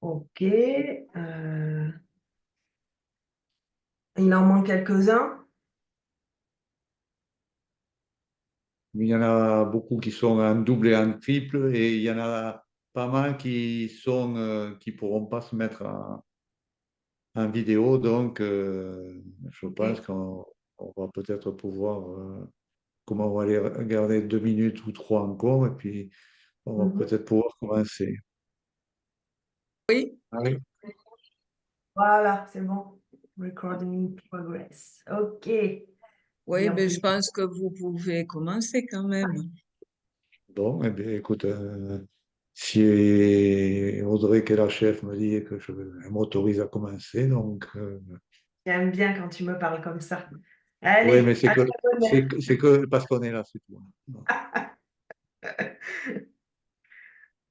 Ok. Il en manque quelques-uns. Il y en a beaucoup qui sont en double et en triple, et il y en a pas mal qui pourront pas se mettre en vidéo. Donc, je pense Ok. qu'on va peut-être pouvoir, comment on va les regarder 2 minutes ou trois encore, et puis on va Mhm. peut-être pouvoir commencer. Oui. Allez. Voilà, c'est bon. Recording in progress. Ok. Oui, Bien ben, je pris. pense que vous pouvez commencer quand même. Bon, eh bien, écoute, si Audrey, qui est la chef, me dit que elle m'autorise à commencer, donc J'aime bien quand tu me parles comme ça. oui, mais Allez, à toi l'honneur. c'est que parce qu'on est là, c'est tout.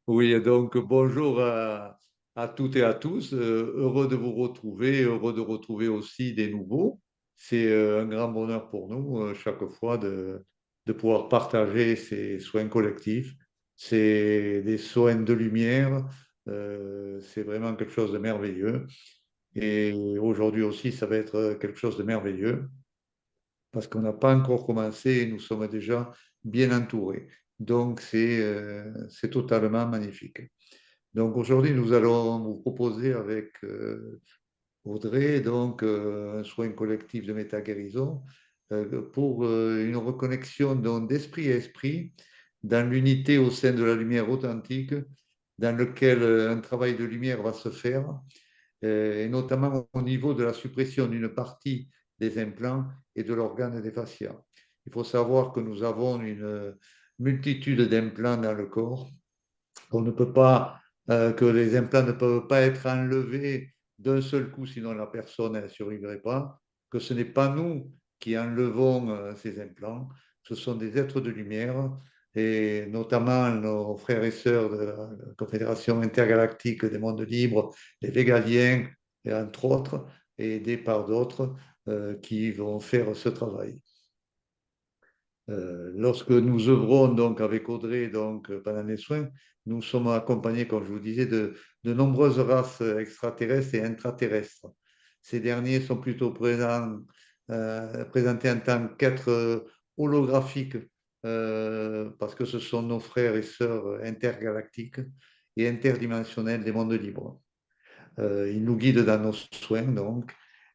Oui, donc bonjour à toutes et à tous. Heureux de vous retrouver, heureux de retrouver aussi des nouveaux. C'est un grand bonheur pour nous chaque fois de pouvoir partager ces soins collectifs. C'est des soins de lumière. C'est vraiment quelque chose de merveilleux. Et aujourd'hui aussi, ça va être quelque chose de merveilleux parce qu'on n'a pas encore commencé et nous sommes déjà bien entourés. Donc c'est totalement magnifique. Donc aujourd'hui, nous allons vous proposer avec Audrey un soin collectif de méta-guérison pour une reconnexion d'esprit à esprit dans l'unité au sein de la lumière authentique dans lequel un travail de lumière va se faire et notamment au niveau de la suppression d'une partie des implants et de l'organe des fascias. Il faut savoir que nous avons une multitude d'implants dans le corps qu'on ne peut pas, que les implants ne peuvent pas être enlevés d'un seul coup, sinon la personne ne survivrait pas, que ce n'est pas nous qui enlevons ces implants, ce sont des êtres de lumière, et notamment nos frères et sœurs de la Confédération intergalactique des mondes libres, les Végaliens, et entre autres, et aidés par d'autres qui vont faire ce travail. Lorsque nous œuvrons donc avec Audrey pendant les soins, nous sommes accompagnés, comme je vous disais, de nombreuses races extraterrestres et intraterrestres. Ces derniers sont plutôt présentés en tant qu'êtres holographiques parce que ce sont nos frères et sœurs intergalactiques et interdimensionnels des mondes libres. Ils nous guident dans nos soins, donc.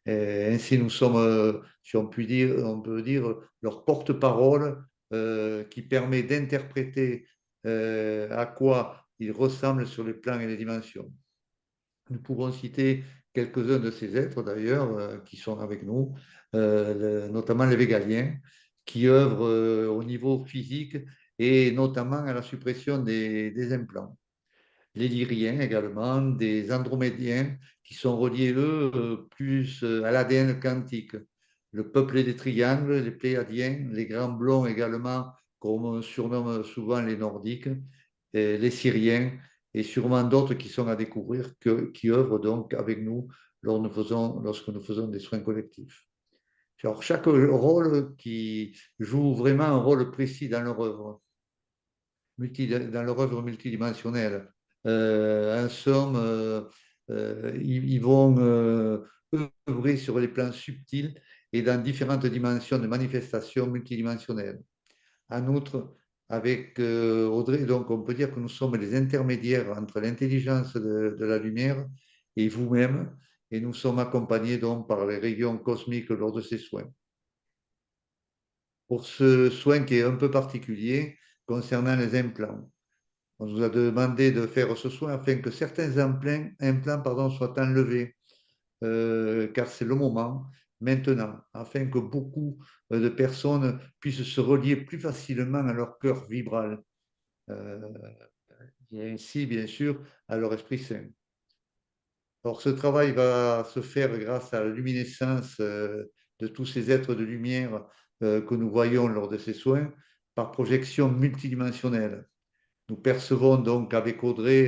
Et ainsi, nous sommes, si on peut dire, leur porte-parole qui permet d'interpréter à quoi ils ressemblent sur les plans et les dimensions. Nous pouvons citer quelques-uns de ces êtres, d'ailleurs, qui sont avec nous, notamment les végaliens, qui œuvrent au niveau physique et notamment à la suppression des implants les lyriens également, des andromédiens qui sont reliés, eux, plus à l'ADN quantique. Le peuple des triangles, les pléiadiens, les grands blonds également, comme on surnomme souvent les nordiques, et les syriens, et sûrement d'autres qui sont à découvrir, qui œuvrent donc avec nous lorsque nous faisons des soins collectifs. Alors, chaque rôle qui joue vraiment un rôle précis dans leur œuvre multidimensionnelle. En somme, ils vont œuvrer sur les plans subtils et dans différentes dimensions de manifestations multidimensionnelles. En outre, avec Audrey, donc, on peut dire que nous sommes les intermédiaires entre l'intelligence de la lumière et vous-même, et nous sommes accompagnés donc par les rayons cosmiques lors de ces soins. Pour ce soin qui est un peu particulier concernant les implants, on nous a demandé de faire ce soin afin que certains implants soient enlevés, car c'est le moment maintenant, afin que beaucoup de personnes puissent se relier plus facilement à leur cœur vibral euh, et ainsi, bien sûr, à leur esprit saint. Alors, ce travail va se faire grâce à la luminescence de tous ces êtres de lumière que nous voyons lors de ces soins par projection multidimensionnelle. Nous percevons donc avec Audrey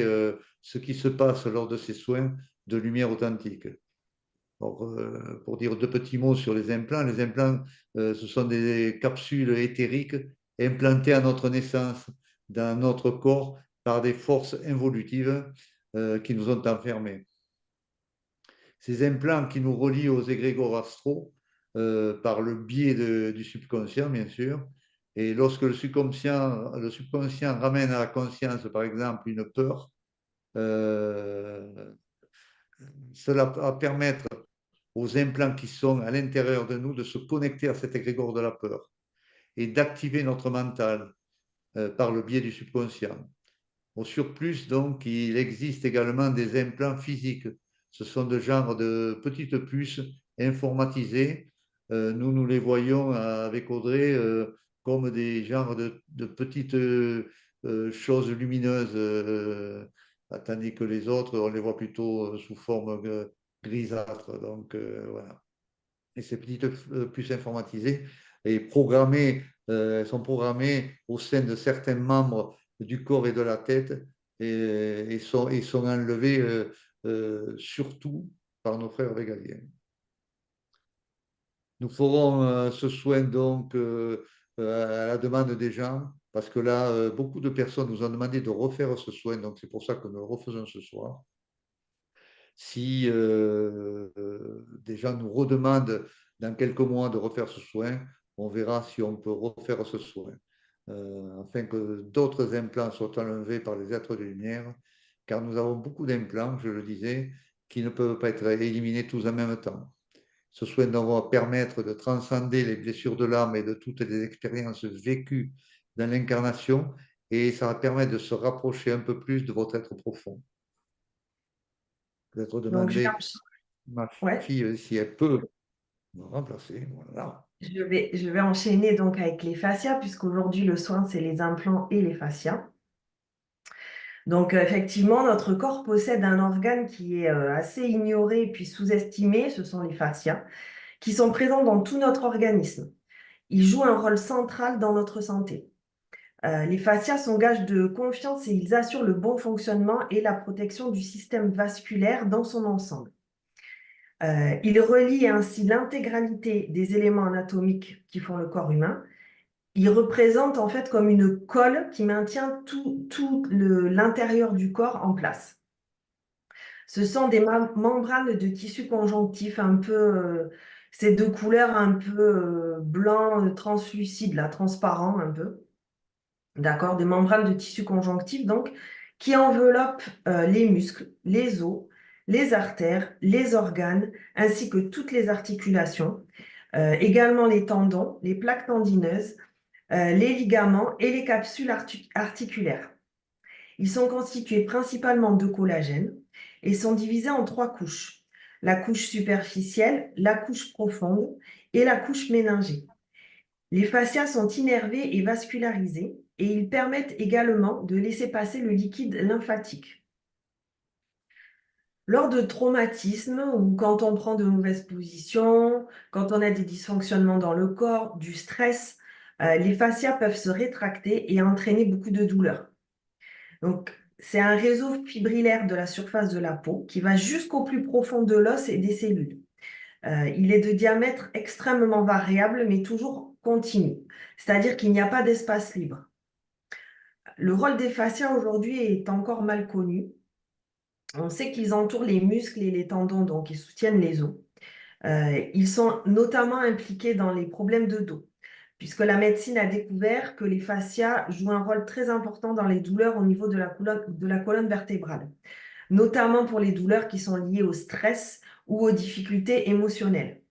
ce qui se passe lors de ces soins de lumière authentique. Pour dire deux petits mots sur les implants, ce sont des capsules éthériques implantées à notre naissance dans notre corps par des forces involutives qui nous ont enfermés. Ces implants qui nous relient aux égrégores astraux par le biais du subconscient, bien sûr. Et lorsque le subconscient ramène à la conscience, par exemple, une peur, cela va permettre aux implants qui sont à l'intérieur de nous de se connecter à cet égrégore de la peur et d'activer notre mental par le biais du subconscient. Au surplus, donc, il existe également des implants physiques. Ce sont de genre de petites puces informatisées. Nous les voyons avec Audrey comme des genres de petites choses lumineuses, tandis que les autres, on les voit plutôt sous forme grisâtre. Donc, voilà. Et ces petites puces informatisées sont programmées au sein de certains membres du corps et de la tête et sont enlevées surtout par nos frères végaliens. Nous ferons ce soin donc à la demande des gens, parce que là, beaucoup de personnes nous ont demandé de refaire ce soin, donc c'est pour ça que nous le refaisons ce soir. Si des gens nous redemandent dans quelques mois de refaire ce soin, on verra si on peut refaire ce soin, afin que d'autres implants soient enlevés par les êtres de lumière, car nous avons beaucoup d'implants, je le disais, qui ne peuvent pas être éliminés tous en même temps. Ce soin va permettre de transcender les blessures de l'âme et de toutes les expériences vécues dans l'incarnation, et ça va permettre de se rapprocher un peu plus de votre être profond. Peut-être demander ma fille si elle peut me remplacer. Voilà. Je vais enchaîner donc avec les fascias, puisqu'aujourd'hui le soin, c'est les implants et les fascias. Donc, effectivement, notre corps possède un organe qui est assez ignoré et puis sous-estimé, ce sont les fascias, qui sont présents dans tout notre organisme. Ils jouent un rôle central dans notre santé. Les fascias sont gages de confiance et ils assurent le bon fonctionnement et la protection du système vasculaire dans son ensemble. Ils relient ainsi l'intégralité des éléments anatomiques qui font le corps humain. Ils représentent en fait comme une colle qui maintient tout l'intérieur du corps en place. Ce sont des membranes de tissu conjonctif un peu, ces deux couleurs un peu blanc, translucide, là, transparent un peu. D'accord, des membranes de tissu conjonctif, donc, qui enveloppent les muscles, les os, les artères, les organes, ainsi que toutes les articulations, également les tendons, les plaques tendineuses, les ligaments et les capsules articulaires. Ils sont constitués principalement de collagène et sont divisés en 3 couches. La couche superficielle, la couche profonde et la couche méningée. Les fascias sont innervés et vascularisés et ils permettent également de laisser passer le liquide lymphatique. Lors de traumatismes ou quand on prend de mauvaises positions, quand on a des dysfonctionnements dans le corps, du stress, les fascias peuvent se rétracter et entraîner beaucoup de douleurs. Donc, c'est un réseau fibrillaire de la surface de la peau qui va jusqu'au plus profond de l'os et des cellules. Il est de diamètre extrêmement variable, mais toujours continu, c'est-à-dire qu'il n'y a pas d'espace libre. Le rôle des fascias aujourd'hui est encore mal connu. On sait qu'ils entourent les muscles et les tendons, donc ils soutiennent les os. Ils sont notamment impliqués dans les problèmes de dos, puisque la médecine a découvert que les fascias jouent un rôle très important dans les douleurs au niveau de la colonne vertébrale, notamment pour les douleurs qui sont liées au stress ou aux difficultés émotionnelles.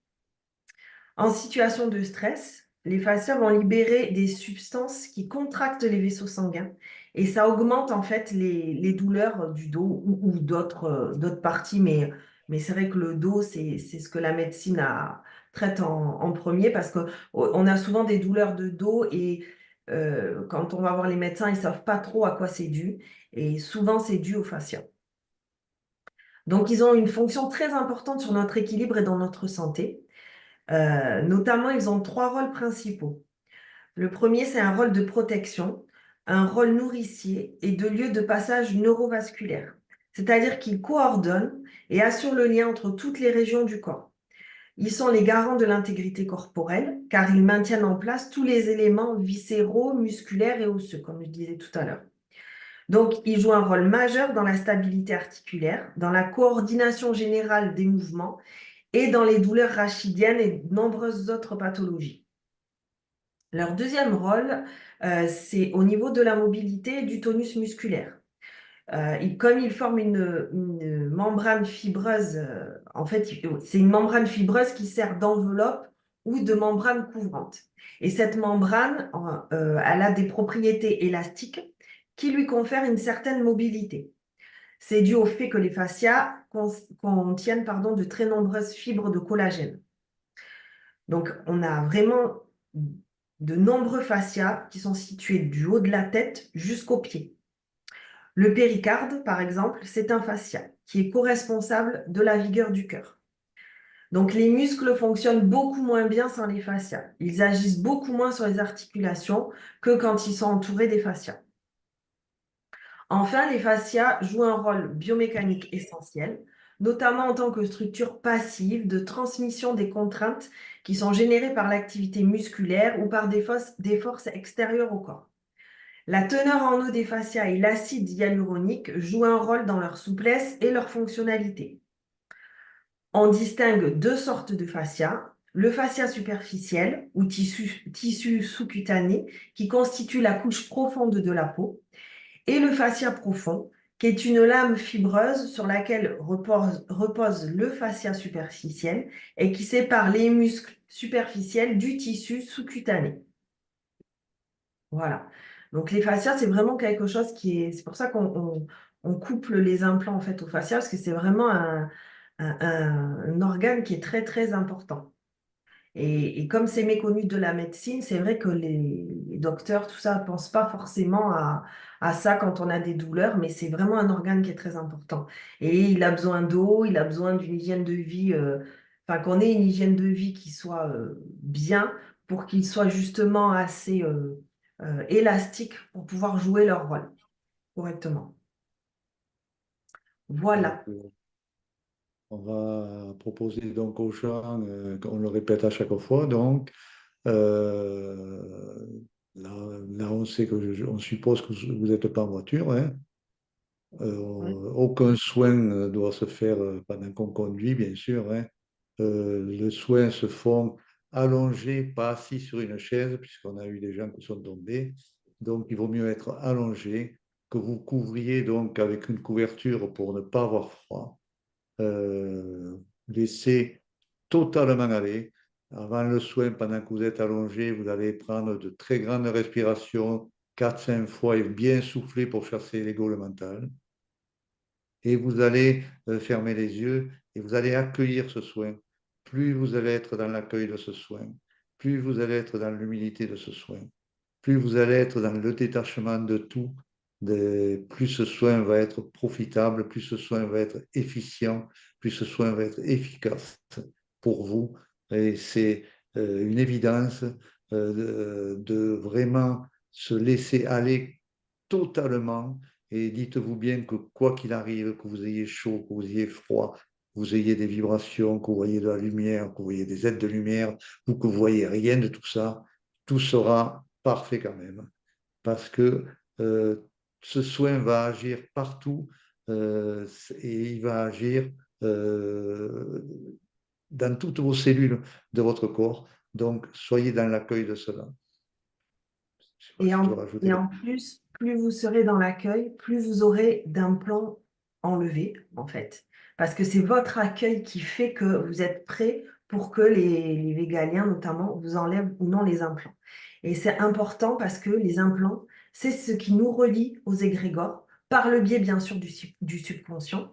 En situation de stress, les fascias vont libérer des substances qui contractent les vaisseaux sanguins et ça augmente en fait les douleurs du dos ou d'autres parties, mais c'est vrai que le dos, c'est ce que la médecine traite en premier parce qu'on a souvent des douleurs de dos et quand on va voir les médecins, ils ne savent pas trop à quoi c'est dû et souvent c'est dû aux fascias. Donc, ils ont une fonction très importante sur notre équilibre et dans notre santé. Notamment, ils ont 3 rôles principaux. Le premier, c'est un rôle de protection, un rôle nourricier et de lieu de passage neurovasculaire. C'est-à-dire qu'ils coordonnent et assurent le lien entre toutes les régions du corps. Ils sont les garants de l'intégrité corporelle car ils maintiennent en place tous les éléments viscéraux, musculaires et osseux, comme je disais tout à l'heure. Donc, il joue un rôle majeur dans la stabilité articulaire, dans la coordination générale des mouvements et dans les douleurs rachidiennes et de nombreuses autres pathologies. Leur deuxième rôle, c'est au niveau de la mobilité et du tonus musculaire. Comme il forme une membrane fibreuse, en fait, c'est une membrane fibreuse qui sert d'enveloppe ou de membrane couvrante. Et cette membrane, elle a des propriétés élastiques qui lui confèrent une certaine mobilité. C'est dû au fait que les fascias contiennent de très nombreuses fibres de collagène. Donc, on a vraiment de nombreux fascias qui sont situés du haut de la tête jusqu'aux pieds. Le péricarde, par exemple, c'est un fascia qui est co-responsable de la vigueur du cœur. Donc, les muscles fonctionnent beaucoup moins bien sans les fascias. Ils agissent beaucoup moins sur les articulations que quand ils sont entourés des fascias. Enfin, les fascias jouent un rôle biomécanique essentiel, notamment en tant que structure passive de transmission des contraintes qui sont générées par l'activité musculaire ou par des forces extérieures au corps. La teneur en eau des fascias et l'acide hyaluronique jouent un rôle dans leur souplesse et leur fonctionnalité. On distingue deux sortes de fascia. Le fascia superficiel ou tissu sous-cutané qui constitue la couche profonde de la peau et le fascia profond qui est une lame fibreuse sur laquelle repose le fascia superficiel et qui sépare les muscles superficiels du tissu sous-cutané. Voilà. Donc les fascias, c'est vraiment quelque chose qui est. C'est pour ça qu'on couple les implants en fait aux fascias, parce que c'est vraiment un organe qui est très très important. Et comme c'est méconnu de la médecine, c'est vrai que les docteurs, tout ça, ne pensent pas forcément à ça quand on a des douleurs, mais c'est vraiment un organe qui est très important. Et il a besoin d'eau, il a besoin d'une hygiène de vie, enfin qu'on ait une hygiène de vie qui soit bien pour qu'il soit justement assez élastique pour pouvoir jouer leur rôle correctement. Donc, Voilà. on va proposer donc aux gens, on le répète à chaque fois, donc euh, là, on sait que on suppose que vous n'êtes pas en voiture, hein. Ouais. Aucun soin doit se faire pendant qu'on conduit, bien sûr, hein. Le soin se font allongé, pas assis sur une chaise, puisqu'on a eu des gens qui sont tombés. Donc, il vaut mieux être allongé, que vous couvriez donc avec une couverture pour ne pas avoir froid. Euh, Laissez totalement aller. Avant le soin, pendant que vous êtes allongé, vous allez prendre de très grandes respirations, 4 5 fois, et bien souffler pour chasser l'ego le mental. Et vous allez fermer les yeux et vous allez accueillir ce soin. Plus vous allez être dans l'accueil de ce soin, plus vous allez être dans l'humilité de ce soin, plus vous allez être dans le détachement de tout, plus ce soin va être profitable, plus ce soin va être efficient, plus ce soin va être efficace pour vous. Et c'est une évidence de vraiment se laisser aller totalement. Et dites-vous bien que quoi qu'il arrive, que vous ayez chaud, que vous ayez froid, que vous ayez des vibrations, que vous voyez de la lumière, que vous voyez des aides de lumière, ou que vous voyez rien de tout ça, tout sera parfait quand même. Parce que euh, ce soin va agir partout et il va agir euh, dans toutes vos cellules de votre corps. Donc, soyez dans l'accueil de cela. Je ne sais pas Et si tu veux en, rajouter et quelque en plus, plus vous serez dans l'accueil, plus vous aurez d'implants enlevés, en fait. Parce que c'est votre accueil qui fait que vous êtes prêt pour que les végaliens, notamment, vous enlèvent ou non les implants. Et c'est important parce que les implants, c'est ce qui nous relie aux égrégores, par le biais, bien sûr, du subconscient,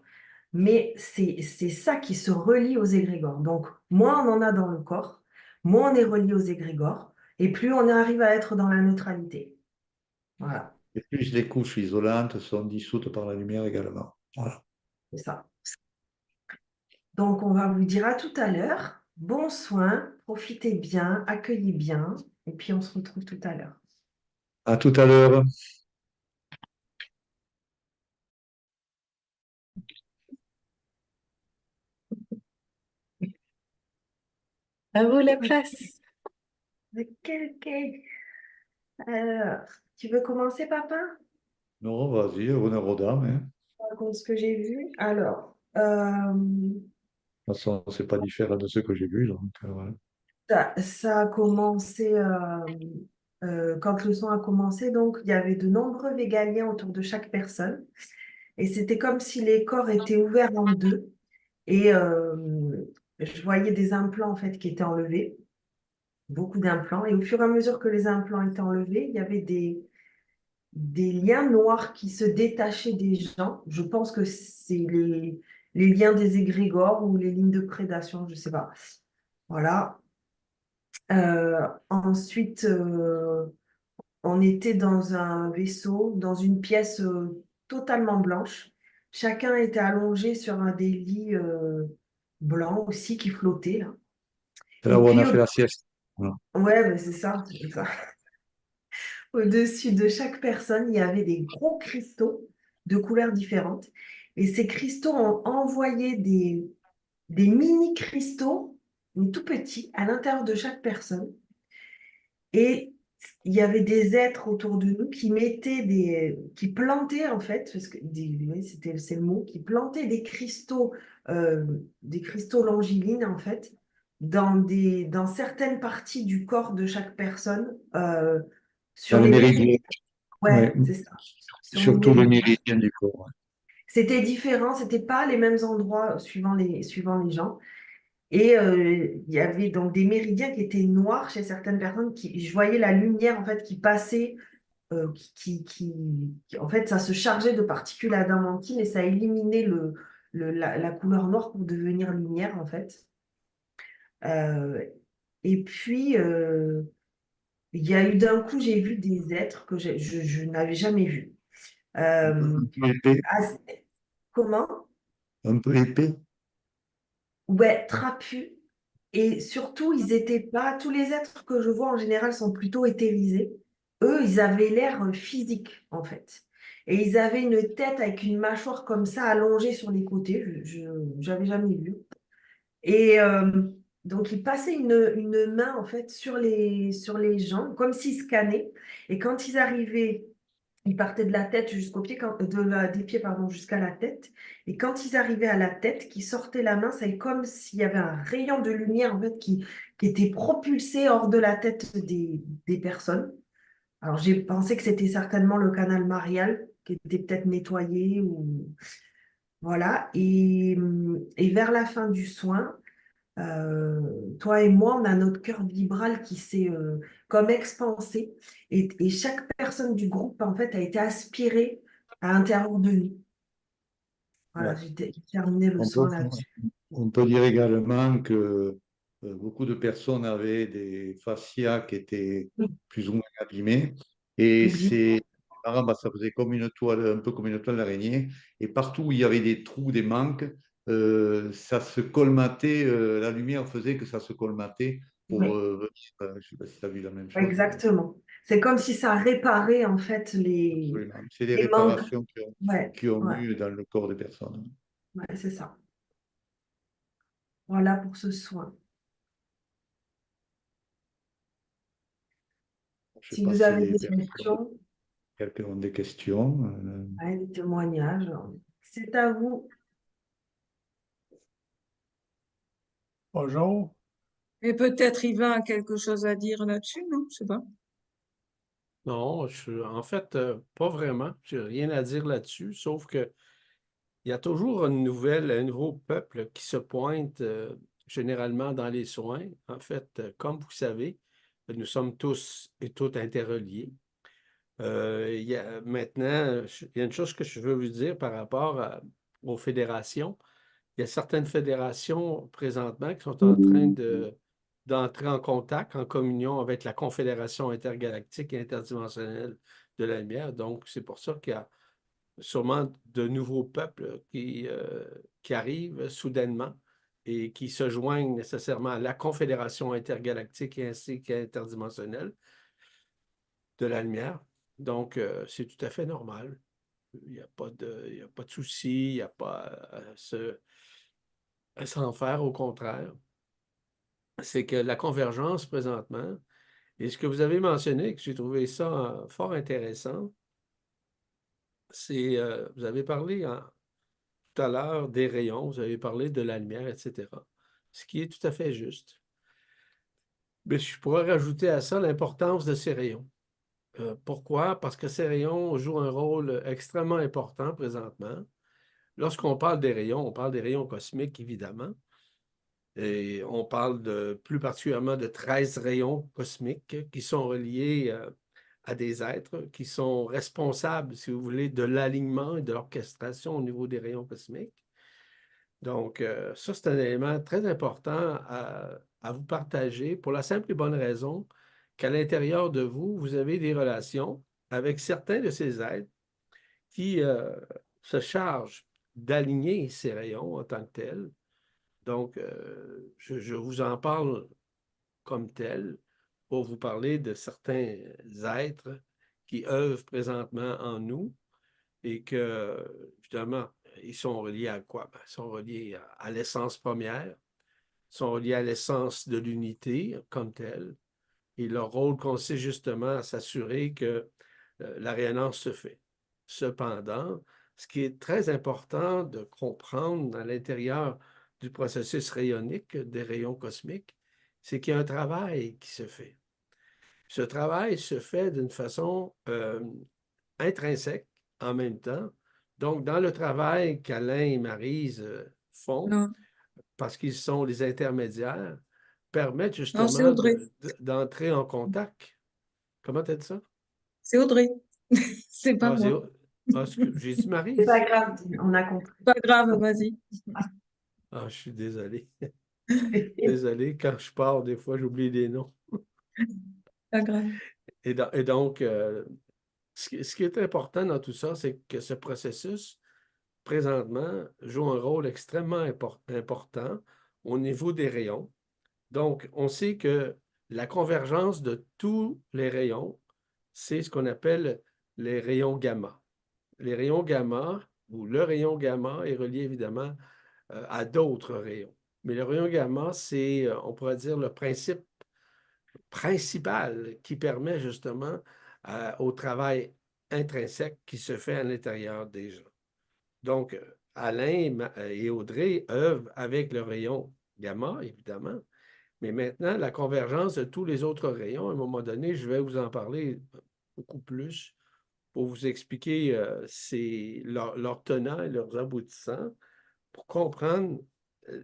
mais c'est ça qui se relie aux égrégores. Donc, moins on en a dans le corps, moins on est relié aux égrégores, et plus on arrive à être dans la neutralité. Voilà, Et plus les couches isolantes sont dissoutes par la lumière également. Voilà. c'est ça. Donc, on va vous dire à tout à l'heure. Bon soin, profitez bien, accueillez bien, et puis on se retrouve tout à l'heure. À tout à l'heure. À vous la place. Ok, ok. Alors, tu veux commencer, papa? Non, vas-y, honneur aux dames, hein. Je raconte ce que j'ai vu. Alors, De toute façon, c'est pas différent de ce que j'ai vu, donc voilà. ça a commencé, quand le son a commencé, donc il y avait de nombreux végaliens autour de chaque personne. Et c'était comme si les corps étaient ouverts en deux. Et je voyais des implants en fait qui étaient enlevés, beaucoup d'implants. Et au fur et à mesure que les implants étaient enlevés, il y avait des liens noirs qui se détachaient des gens. Je pense que c'est les liens des égrégores ou les lignes de prédation, je ne sais pas. Voilà. Ensuite, on était dans un vaisseau, dans une pièce totalement blanche. Chacun était allongé sur un des lits blancs aussi qui flottaient là. C'est là Et où on a puis, fait la sieste. Voilà. ouais, ben, c'est ça, c'est ça. Au-dessus de chaque personne, il y avait des gros cristaux de couleurs différentes. Et ces cristaux ont envoyé des mini-cristaux, mais tout petits, à l'intérieur de chaque personne. Et il y avait des êtres autour de nous qui qui plantaient en fait, parce que oui, c'est le mot, qui plantaient des cristaux longilines en fait, dans certaines parties du corps de chaque personne, Dans sur le les méridiens. méridien, ouais, Ouais, c'est ça. Sur les surtout le méridiens. méridien du corps. Ouais. C'était différent, c'était pas les mêmes endroits suivant les gens. Et il y avait donc des méridiens qui étaient noirs chez certaines personnes. Je voyais la lumière en fait qui passait, en fait, ça se chargeait de particules adamantines et ça éliminait la couleur noire pour devenir lumière en fait. Euh, et puis, il y a eu d'un coup, j'ai vu des êtres que je n'avais jamais vus. Euh, Un peu épais, ah, comment? un peu épais. Ouais, trapus. Et surtout, ils étaient pas. Tous les êtres que je vois en général sont plutôt éthérisés. Eux, ils avaient l'air physique, en fait. Et ils avaient une tête avec une mâchoire comme ça allongée sur les côtés. J'avais jamais vu. Et donc, ils passaient une main, en fait, sur les jambes, comme s'ils scannaient. Et quand ils arrivaient, ils partaient de la tête jusqu'aux pieds, des pieds, pardon, jusqu'à la tête. Et quand ils arrivaient à la tête, qui sortaient la main, c'est comme s'il y avait un rayon de lumière, en fait, qui était propulsé hors de la tête des personnes. Alors, j'ai pensé que c'était certainement le canal marial, qui était peut-être nettoyé ou... Voilà. Et vers la fin du soin, toi et moi, on a notre cœur vibral qui s'est comme expansé et chaque personne du groupe, en fait, a été aspirée à l'intérieur de nous. Voilà, Ouais. j'ai terminé le On peut, soin là-dessus. on peut dire également que beaucoup de personnes avaient des fascias qui étaient Oui, plus ou moins abîmés. Et oui, c'est marrant, ça faisait comme une toile, un peu comme une toile d'araignée. Et partout où il y avait des trous, des manques, ça se colmatait. La lumière faisait que ça se colmatait pour oui, venir. Je ne sais pas si tu as vu la même chose. exactement. C'est comme si ça réparait en fait Absolument. C'est des les manques. réparations Ouais, qui ont ouais, eu dans le corps des personnes. ouais, c'est ça. Voilà pour ce soin. Je ne sais Si pas vous si avez les des personnes, questions, quelqu'un ont des questions. ouais, des témoignages, c'est à vous. Bonjour. Et peut-être Yvan a quelque chose à dire là-dessus, non? Je sais pas. Non, en fait, pas vraiment. J'ai rien à dire là-dessus, sauf que il y a toujours un nouveau peuple qui se pointe généralement dans les soins. En fait, comme vous savez, nous sommes tous et toutes interreliés. Maintenant, il y a une chose que je veux vous dire par rapport aux fédérations. Il y a certaines fédérations présentement qui sont en train d'entrer en contact, en communion avec la Confédération intergalactique et interdimensionnelle de la lumière. Donc, c'est pour ça qu'il y a sûrement de nouveaux peuples qui arrivent soudainement et qui se joignent nécessairement à la Confédération intergalactique et ainsi qu'interdimensionnelle de la lumière. Donc, c'est tout à fait normal. Il y a pas de souci, il n'y a pas à s'en faire, au contraire. C'est que la convergence présentement, et ce que vous avez mentionné, que j'ai trouvé ça fort intéressant, Vous avez parlé tout à l'heure des rayons, vous avez parlé de la lumière, etc. Ce qui est tout à fait juste. Mais je pourrais rajouter à ça l'importance de ces rayons. Pourquoi? Parce que ces rayons jouent un rôle extrêmement important présentement. Lorsqu'on parle des rayons, on parle des rayons cosmiques, évidemment. Et on parle plus particulièrement de 13 rayons cosmiques qui sont reliés à des êtres qui sont responsables, si vous voulez, de l'alignement et de l'orchestration au niveau des rayons cosmiques. Donc, ça, c'est un élément très important à vous partager pour la simple et bonne raison qu'à l'intérieur de vous, vous avez des relations avec certains de ces êtres qui se chargent d'aligner ces rayons en tant que tels. Donc, je vous en parle comme tel pour vous parler de certains êtres qui œuvrent présentement en nous et que, évidemment, ils sont reliés à quoi? Ben, ils sont reliés à l'essence première, ils sont reliés à l'essence de l'unité comme telle. Et leur rôle consiste justement à s'assurer que la rayonnance se fait. Cependant, ce qui est très important de comprendre à l'intérieur du processus rayonnique des rayons cosmiques, c'est qu'il y a un travail qui se fait. Ce travail se fait d'une façon intrinsèque en même temps. Donc, dans le travail qu'Alain et Maryse font, Non, parce qu'ils sont les intermédiaires, permettent non, c'est justement Audrey. d'entrer en contact. Comment tu as dit ça? C'est Audrey. C'est pas Ah, moi. j'ai dit C'est pas Maryse. grave, on a compris. Pas grave, vas-y. Ah, je suis désolé. Désolé, quand je pars, des fois, j'oublie des noms. Pas grave. Et donc, ce qui est important dans tout ça, c'est que ce processus, présentement, joue un rôle extrêmement important au niveau des rayons. Donc, on sait que la convergence de tous les rayons, c'est ce qu'on appelle les rayons gamma. Les rayons gamma, ou le rayon gamma, est relié évidemment à d'autres rayons. Mais le rayon gamma, c'est, on pourrait dire, le principe principal qui permet justement au travail intrinsèque qui se fait à l'intérieur des gens. Donc, Alain et Audrey œuvrent avec le rayon gamma, évidemment, mais maintenant, la convergence de tous les autres rayons, à un moment donné, je vais vous en parler beaucoup plus pour vous expliquer leurs tenants et leurs aboutissants, pour comprendre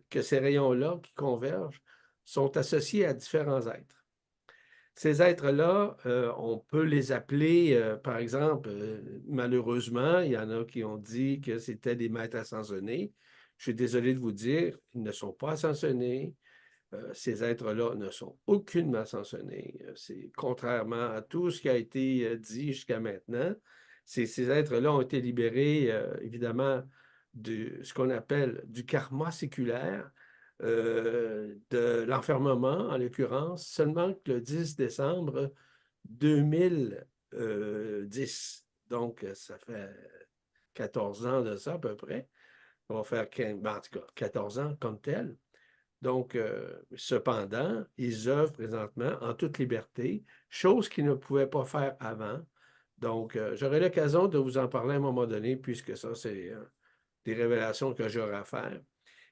que ces rayons-là qui convergent sont associés à différents êtres. Ces êtres-là, on peut les appeler, par exemple, malheureusement, il y en a qui ont dit que c'était des maîtres ascensionnés. Je suis désolé de vous dire, ils ne sont pas ascensionnés. Ces êtres-là ne sont aucunement ascensionnés. C'est contrairement à tout ce qui a été dit jusqu'à maintenant. Ces êtres-là ont été libérés, évidemment, de ce qu'on appelle du karma séculaire, de l'enfermement, en l'occurrence, seulement que le 10 décembre 2010. Donc, ça fait 14 ans de ça à peu près. On va faire 15, en tout cas, 14 ans comme tel. Donc, cependant, ils œuvrent présentement en toute liberté, chose qu'ils ne pouvaient pas faire avant. Donc, j'aurai l'occasion de vous en parler à un moment donné, puisque ça, c'est des révélations que j'aurai à faire.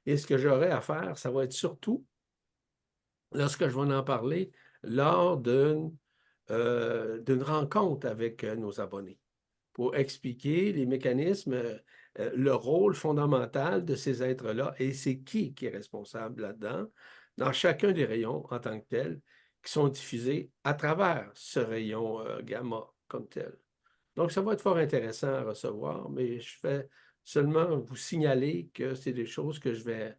Et ce que j'aurai à faire, ça va être surtout, lorsque je vais en parler, lors d'une rencontre avec nos abonnés, pour expliquer les mécanismes, le rôle fondamental de ces êtres-là et c'est qui est responsable là-dedans, dans chacun des rayons en tant que tel, qui sont diffusés à travers ce rayon gamma comme tel. Donc, ça va être fort intéressant à recevoir, mais je fais seulement vous signaler que c'est des choses que je vais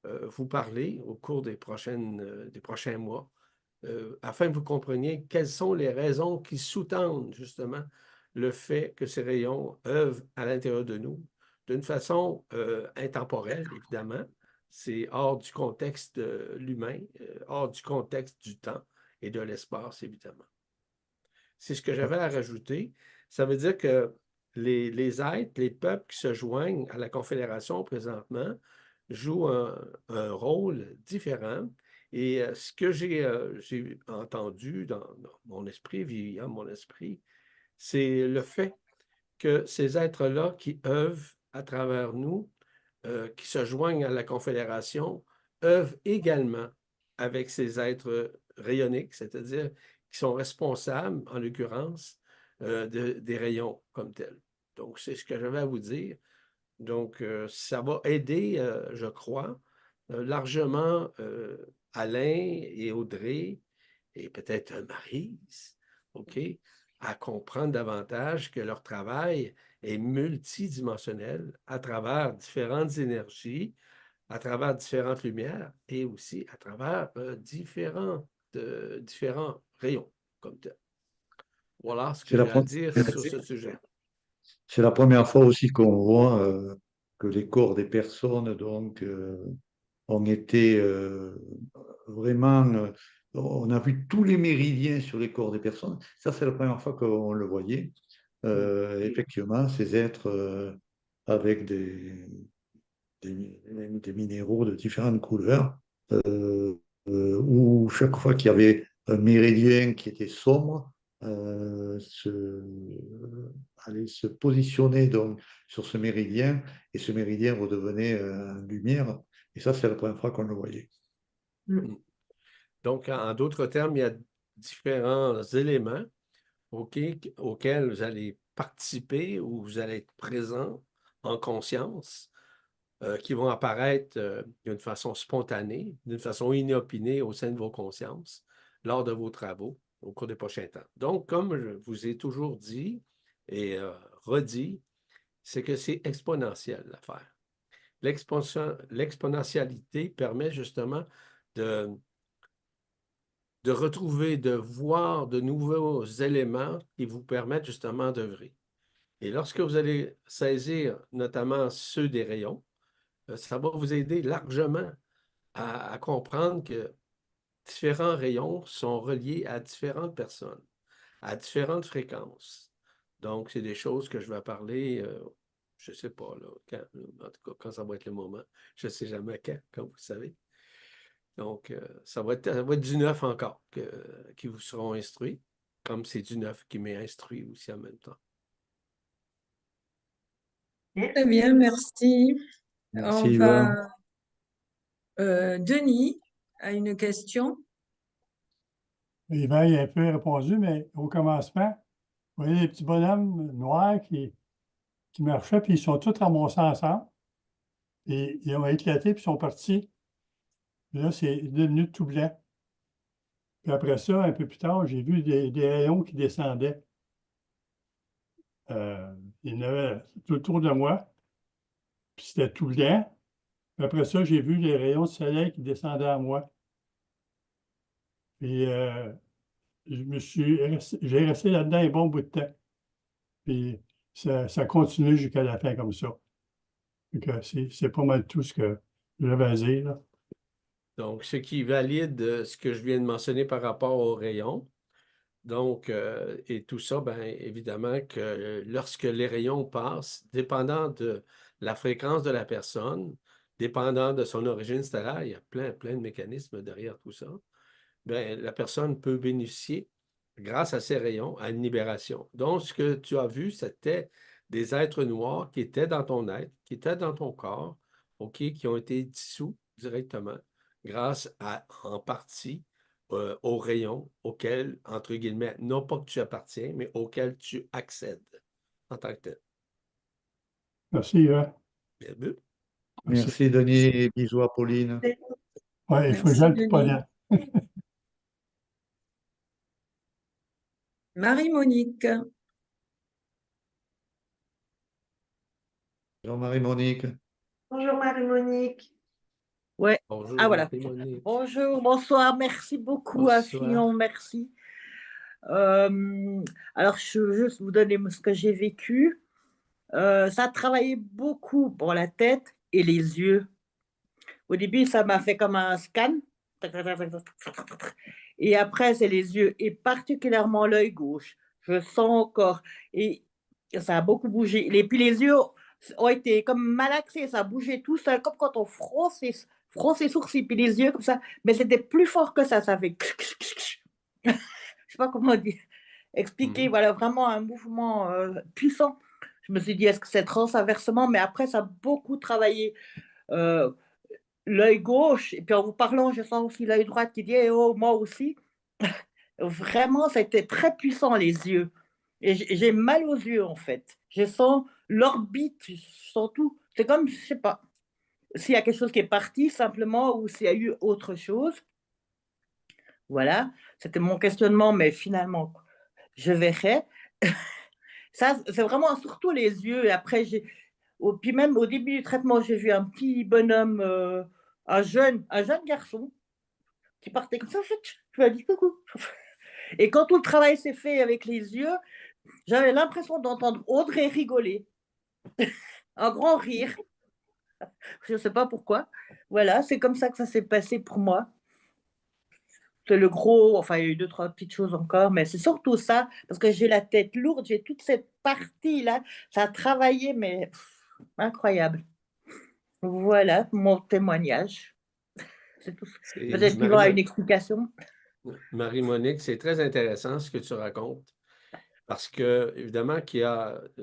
vous parler au cours des prochains mois, afin que vous compreniez quelles sont les raisons qui sous-tendent justement le fait que ces rayons œuvrent à l'intérieur de nous d'une façon intemporelle, évidemment. C'est hors du contexte de l'humain, hors du contexte du temps et de l'espace, évidemment. C'est ce que j'avais à rajouter. Ça veut dire que les êtres, les peuples qui se joignent à la Confédération présentement jouent un rôle différent. Et ce que j'ai entendu dans mon esprit, via mon esprit, c'est le fait que ces êtres-là qui œuvrent à travers nous, qui se joignent à la Confédération, œuvrent également avec ces êtres rayoniques, c'est-à-dire qui sont responsables, en l'occurrence, des rayons comme tels. Donc, c'est ce que j'avais à vous dire. Donc, ça va aider, je crois, largement Alain et Audrey et peut-être Maryse, OK, à comprendre davantage que leur travail est multidimensionnel à travers différentes énergies, à travers différentes lumières et aussi à travers différents rayons comme tel. Voilà ce C'est que la, j'ai à pre- dire sur ce sujet. c'est la première fois aussi qu'on voit que les corps des personnes ont été vraiment. On a vu tous les méridiens sur les corps des personnes. Ça, c'est la première fois qu'on le voyait. Effectivement, ces êtres avec des minéraux de différentes couleurs, où chaque fois qu'il y avait un méridien qui était sombre, allait se positionner donc sur ce méridien, et ce méridien redevenait lumière. Et ça, c'est la première fois qu'on le voyait. Mm. Donc, en d'autres termes, il y a différents éléments auxquels vous allez participer ou vous allez être présent en conscience, qui vont apparaître d'une façon spontanée, d'une façon inopinée au sein de vos consciences lors de vos travaux au cours des prochains temps. Donc, comme je vous ai toujours dit et redit, c'est que c'est exponentiel l'affaire. L'exponentialité permet justement de retrouver, de voir de nouveaux éléments qui vous permettent justement d'œuvrer. Et lorsque vous allez saisir notamment ceux des rayons, ça va vous aider largement à comprendre que différents rayons sont reliés à différentes personnes, à différentes fréquences. Donc, c'est des choses que je vais parler, je ne sais pas, là, en tout cas, quand ça va être le moment. Je ne sais jamais quand, comme vous savez. Donc, ça va être du neuf encore qui vous seront instruits, comme c'est du neuf qui m'est instruit aussi en même temps. Très Merci. bien, merci. Merci, On Yvan. va, Denis a une question. Yvan il a un peu répondu, mais au commencement, vous voyez les petits bonhommes noirs qui marchaient, puis ils sont tous ramassés ensemble. Et ils ont éclaté, puis ils sont partis. Puis là, c'est devenu tout blanc. Puis après ça, un peu plus tard, j'ai vu des rayons qui descendaient. Il y en avait tout autour de moi, puis c'était tout blanc. Puis après ça, j'ai vu les rayons de soleil qui descendaient à moi. Puis j'ai resté là-dedans un bon bout de temps. Puis ça continue jusqu'à la fin comme ça. Donc, c'est pas mal tout ce que j'avais à dire, là. Donc, ce qui valide ce que je viens de mentionner par rapport aux rayons. Donc, et tout ça, bien évidemment que lorsque les rayons passent, dépendant de la fréquence de la personne, dépendant de son origine stellaire, il y a plein de mécanismes derrière tout ça, bien, la personne peut bénéficier, grâce à ces rayons, à une libération. Donc, ce que tu as vu, c'était des êtres noirs qui étaient dans ton être, qui étaient dans ton corps, OK, qui ont été dissous directement grâce en partie, aux rayons auxquels, entre guillemets, non pas que tu appartiens, mais auxquels tu accèdes en tant que tel. Merci, Yvan. Bien vu. Merci. Merci, Denis, et bisous à Pauline. Ouais, il faut que Merci, j'aille Denis. pas là. Marie-Monique. Jean-Marie Monique. Bonjour Marie-Monique. Ouais. Bonjour, Ah voilà. Marie-Monique. Bonjour, bonsoir, merci beaucoup, Bonsoir. infiniment merci. Alors, je veux juste vous donner ce que j'ai vécu. Ça a travaillé beaucoup pour la tête et les yeux. Au début, ça m'a fait comme un scan. Et après, c'est les yeux, et particulièrement l'œil gauche. Je sens encore. Et ça a beaucoup bougé. Et puis les yeux ont été comme malaxés, ça a bougé tout seul, comme quand on fronce les sourcils, puis les yeux comme ça. Mais c'était plus fort que ça fait. Je sais pas comment dire. expliquer, Mhm. voilà, vraiment un mouvement puissant. Je me suis dit, est-ce que c'est transversement? Mais après, ça a beaucoup travaillé euh, l'œil gauche. Et puis en vous parlant, je sens aussi l'œil droit qui dit, eh oh, moi aussi. Vraiment, ça a été très puissant, les yeux. Et j'ai mal aux yeux, en fait. Je sens l'orbite, je sens tout. C'est comme, je sais pas, s'il y a quelque chose qui est parti simplement ou s'il y a eu autre chose. Voilà, c'était mon questionnement, mais finalement, je verrai. Ça, c'est vraiment surtout les yeux. Et après, puis même au début du traitement, j'ai vu un petit bonhomme, un jeune garçon qui partait comme ça. Je lui ai dit coucou. Et quand tout le travail s'est fait avec les yeux, j'avais l'impression d'entendre Audrey rigoler, un grand rire. Je ne sais pas pourquoi. Voilà, c'est comme ça que ça s'est passé pour moi. C'est le gros, enfin, il y a eu deux, trois petites choses encore, mais c'est surtout ça, parce que j'ai la tête lourde, j'ai toute cette partie-là, ça a travaillé, mais incroyable. Voilà mon témoignage. C'est tout. C'est Peut-être qu'il y aura une explication. Marie-Monique, c'est très intéressant ce que tu racontes. Parce que, évidemment,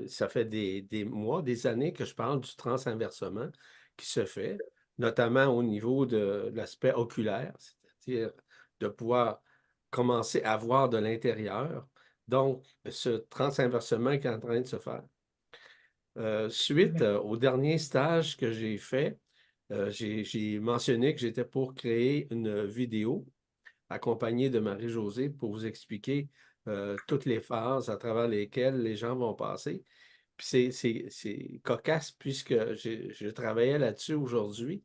ça fait des mois, des années que je parle du transinversement qui se fait, notamment au niveau de l'aspect oculaire, c'est-à-dire de pouvoir commencer à voir de l'intérieur. Donc, ce transinversement qui est en train de se faire. Suite au dernier stage que j'ai fait, j'ai mentionné que j'étais pour créer une vidéo accompagné de Marie-Josée pour vous expliquer toutes les phases à travers lesquelles les gens vont passer. Puis c'est cocasse puisque je travaillais là-dessus aujourd'hui,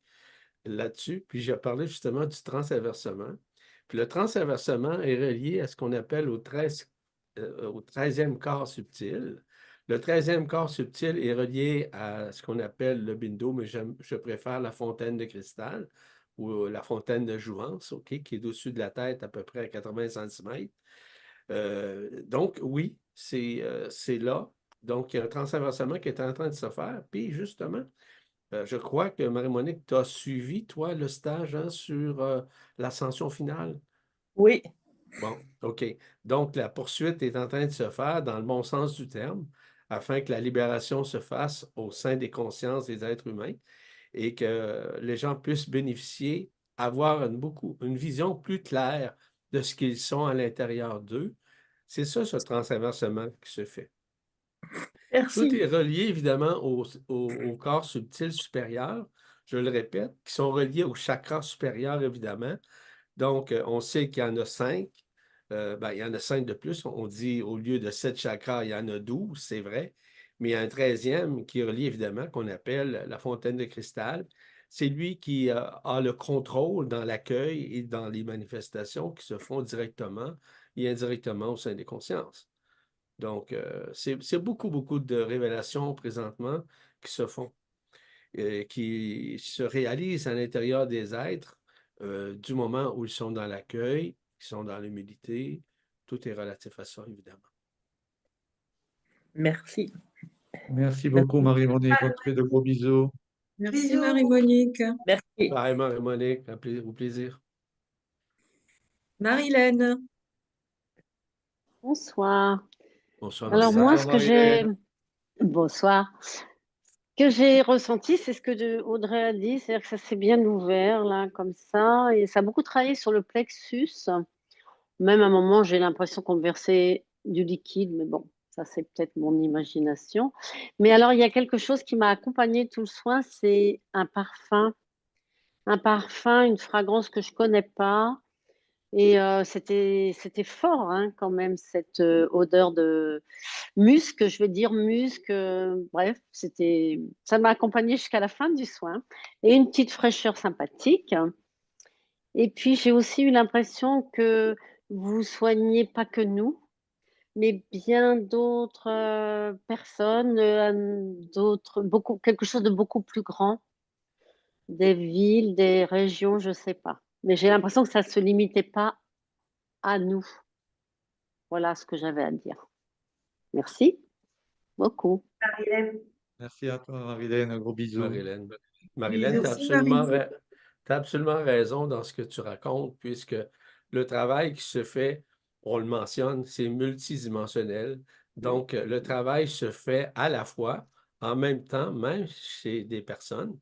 puis j'ai parlé justement du transinversement. Puis le transinversement est relié à ce qu'on appelle au 13e corps subtil. Le 13e corps subtil est relié à ce qu'on appelle le bindo, mais je préfère la fontaine de cristal ou la fontaine de jouvence, OK, qui est au-dessus de la tête à peu près à 80 cm. Donc, oui, c'est là. Donc, il y a un transinversement qui est en train de se faire. Puis, justement, je crois que Marie-Monique, tu as suivi, toi, le stage hein, sur l'ascension finale. Oui, Bon, OK. Donc, la poursuite est en train de se faire dans le bon sens du terme, afin que la libération se fasse au sein des consciences des êtres humains et que les gens puissent bénéficier, avoir une vision plus claire de ce qu'ils sont à l'intérieur d'eux. C'est ça, ce transinversement qui se fait. Tout merci. est relié évidemment au corps subtil supérieur, je le répète, qui sont reliés au chakra supérieur évidemment. Donc, on sait qu'il y en a 5. Il y en a 5 de plus. On dit au lieu de 7 chakras, il y en a 12, c'est vrai. Mais il y a un 13e qui est relié évidemment, qu'on appelle la fontaine de cristal. C'est lui qui a le contrôle dans l'accueil et dans les manifestations qui se font directement et indirectement au sein des consciences. Donc, c'est beaucoup, beaucoup de révélations présentement qui se font, qui se réalisent à l'intérieur des êtres du moment où ils sont dans l'accueil, ils sont dans l'humilité. Tout est relatif à ça, évidemment. Merci. Merci beaucoup, Marie-Monique. On te fait de gros bisous. Merci Bisous. Marie-Monique. Merci. Pareillement, Monique, au plaisir. Marilène. Bonsoir. Bonsoir, Alors Marie-Hélène. moi, Bonsoir, Marie-Hélène. bonsoir. Ce que j'ai ressenti, c'est ce que Audrey a dit, c'est-à-dire que ça s'est bien ouvert là, comme ça, et ça a beaucoup travaillé sur le plexus. Même à un moment, j'ai l'impression qu'on versait du liquide, mais bon, ça c'est peut-être mon imagination. Mais alors, il y a quelque chose qui m'a accompagnée tout le soin, c'est un parfum, une fragrance que je connais pas. Et c'était fort hein, quand même, cette odeur de musc, je vais dire musc. Bref, ça m'a accompagnée jusqu'à la fin du soin. Et une petite fraîcheur sympathique. Et puis, j'ai aussi eu l'impression que vous soignez pas que nous, mais bien d'autres personnes, quelque chose de beaucoup plus grand, des villes, des régions, je sais pas. Mais j'ai l'impression que ça se limitait pas à nous. Voilà ce que j'avais à dire. Merci beaucoup. Marilène. Merci à toi, Marie-Hélène. Un gros bisou. Marie-Hélène. Marie-Hélène, Bisous. tu as Merci Marie. absolument raison dans ce que tu racontes, puisque le travail qui se fait on le mentionne, c'est multidimensionnel. Donc, le travail se fait à la fois, en même temps, même chez des personnes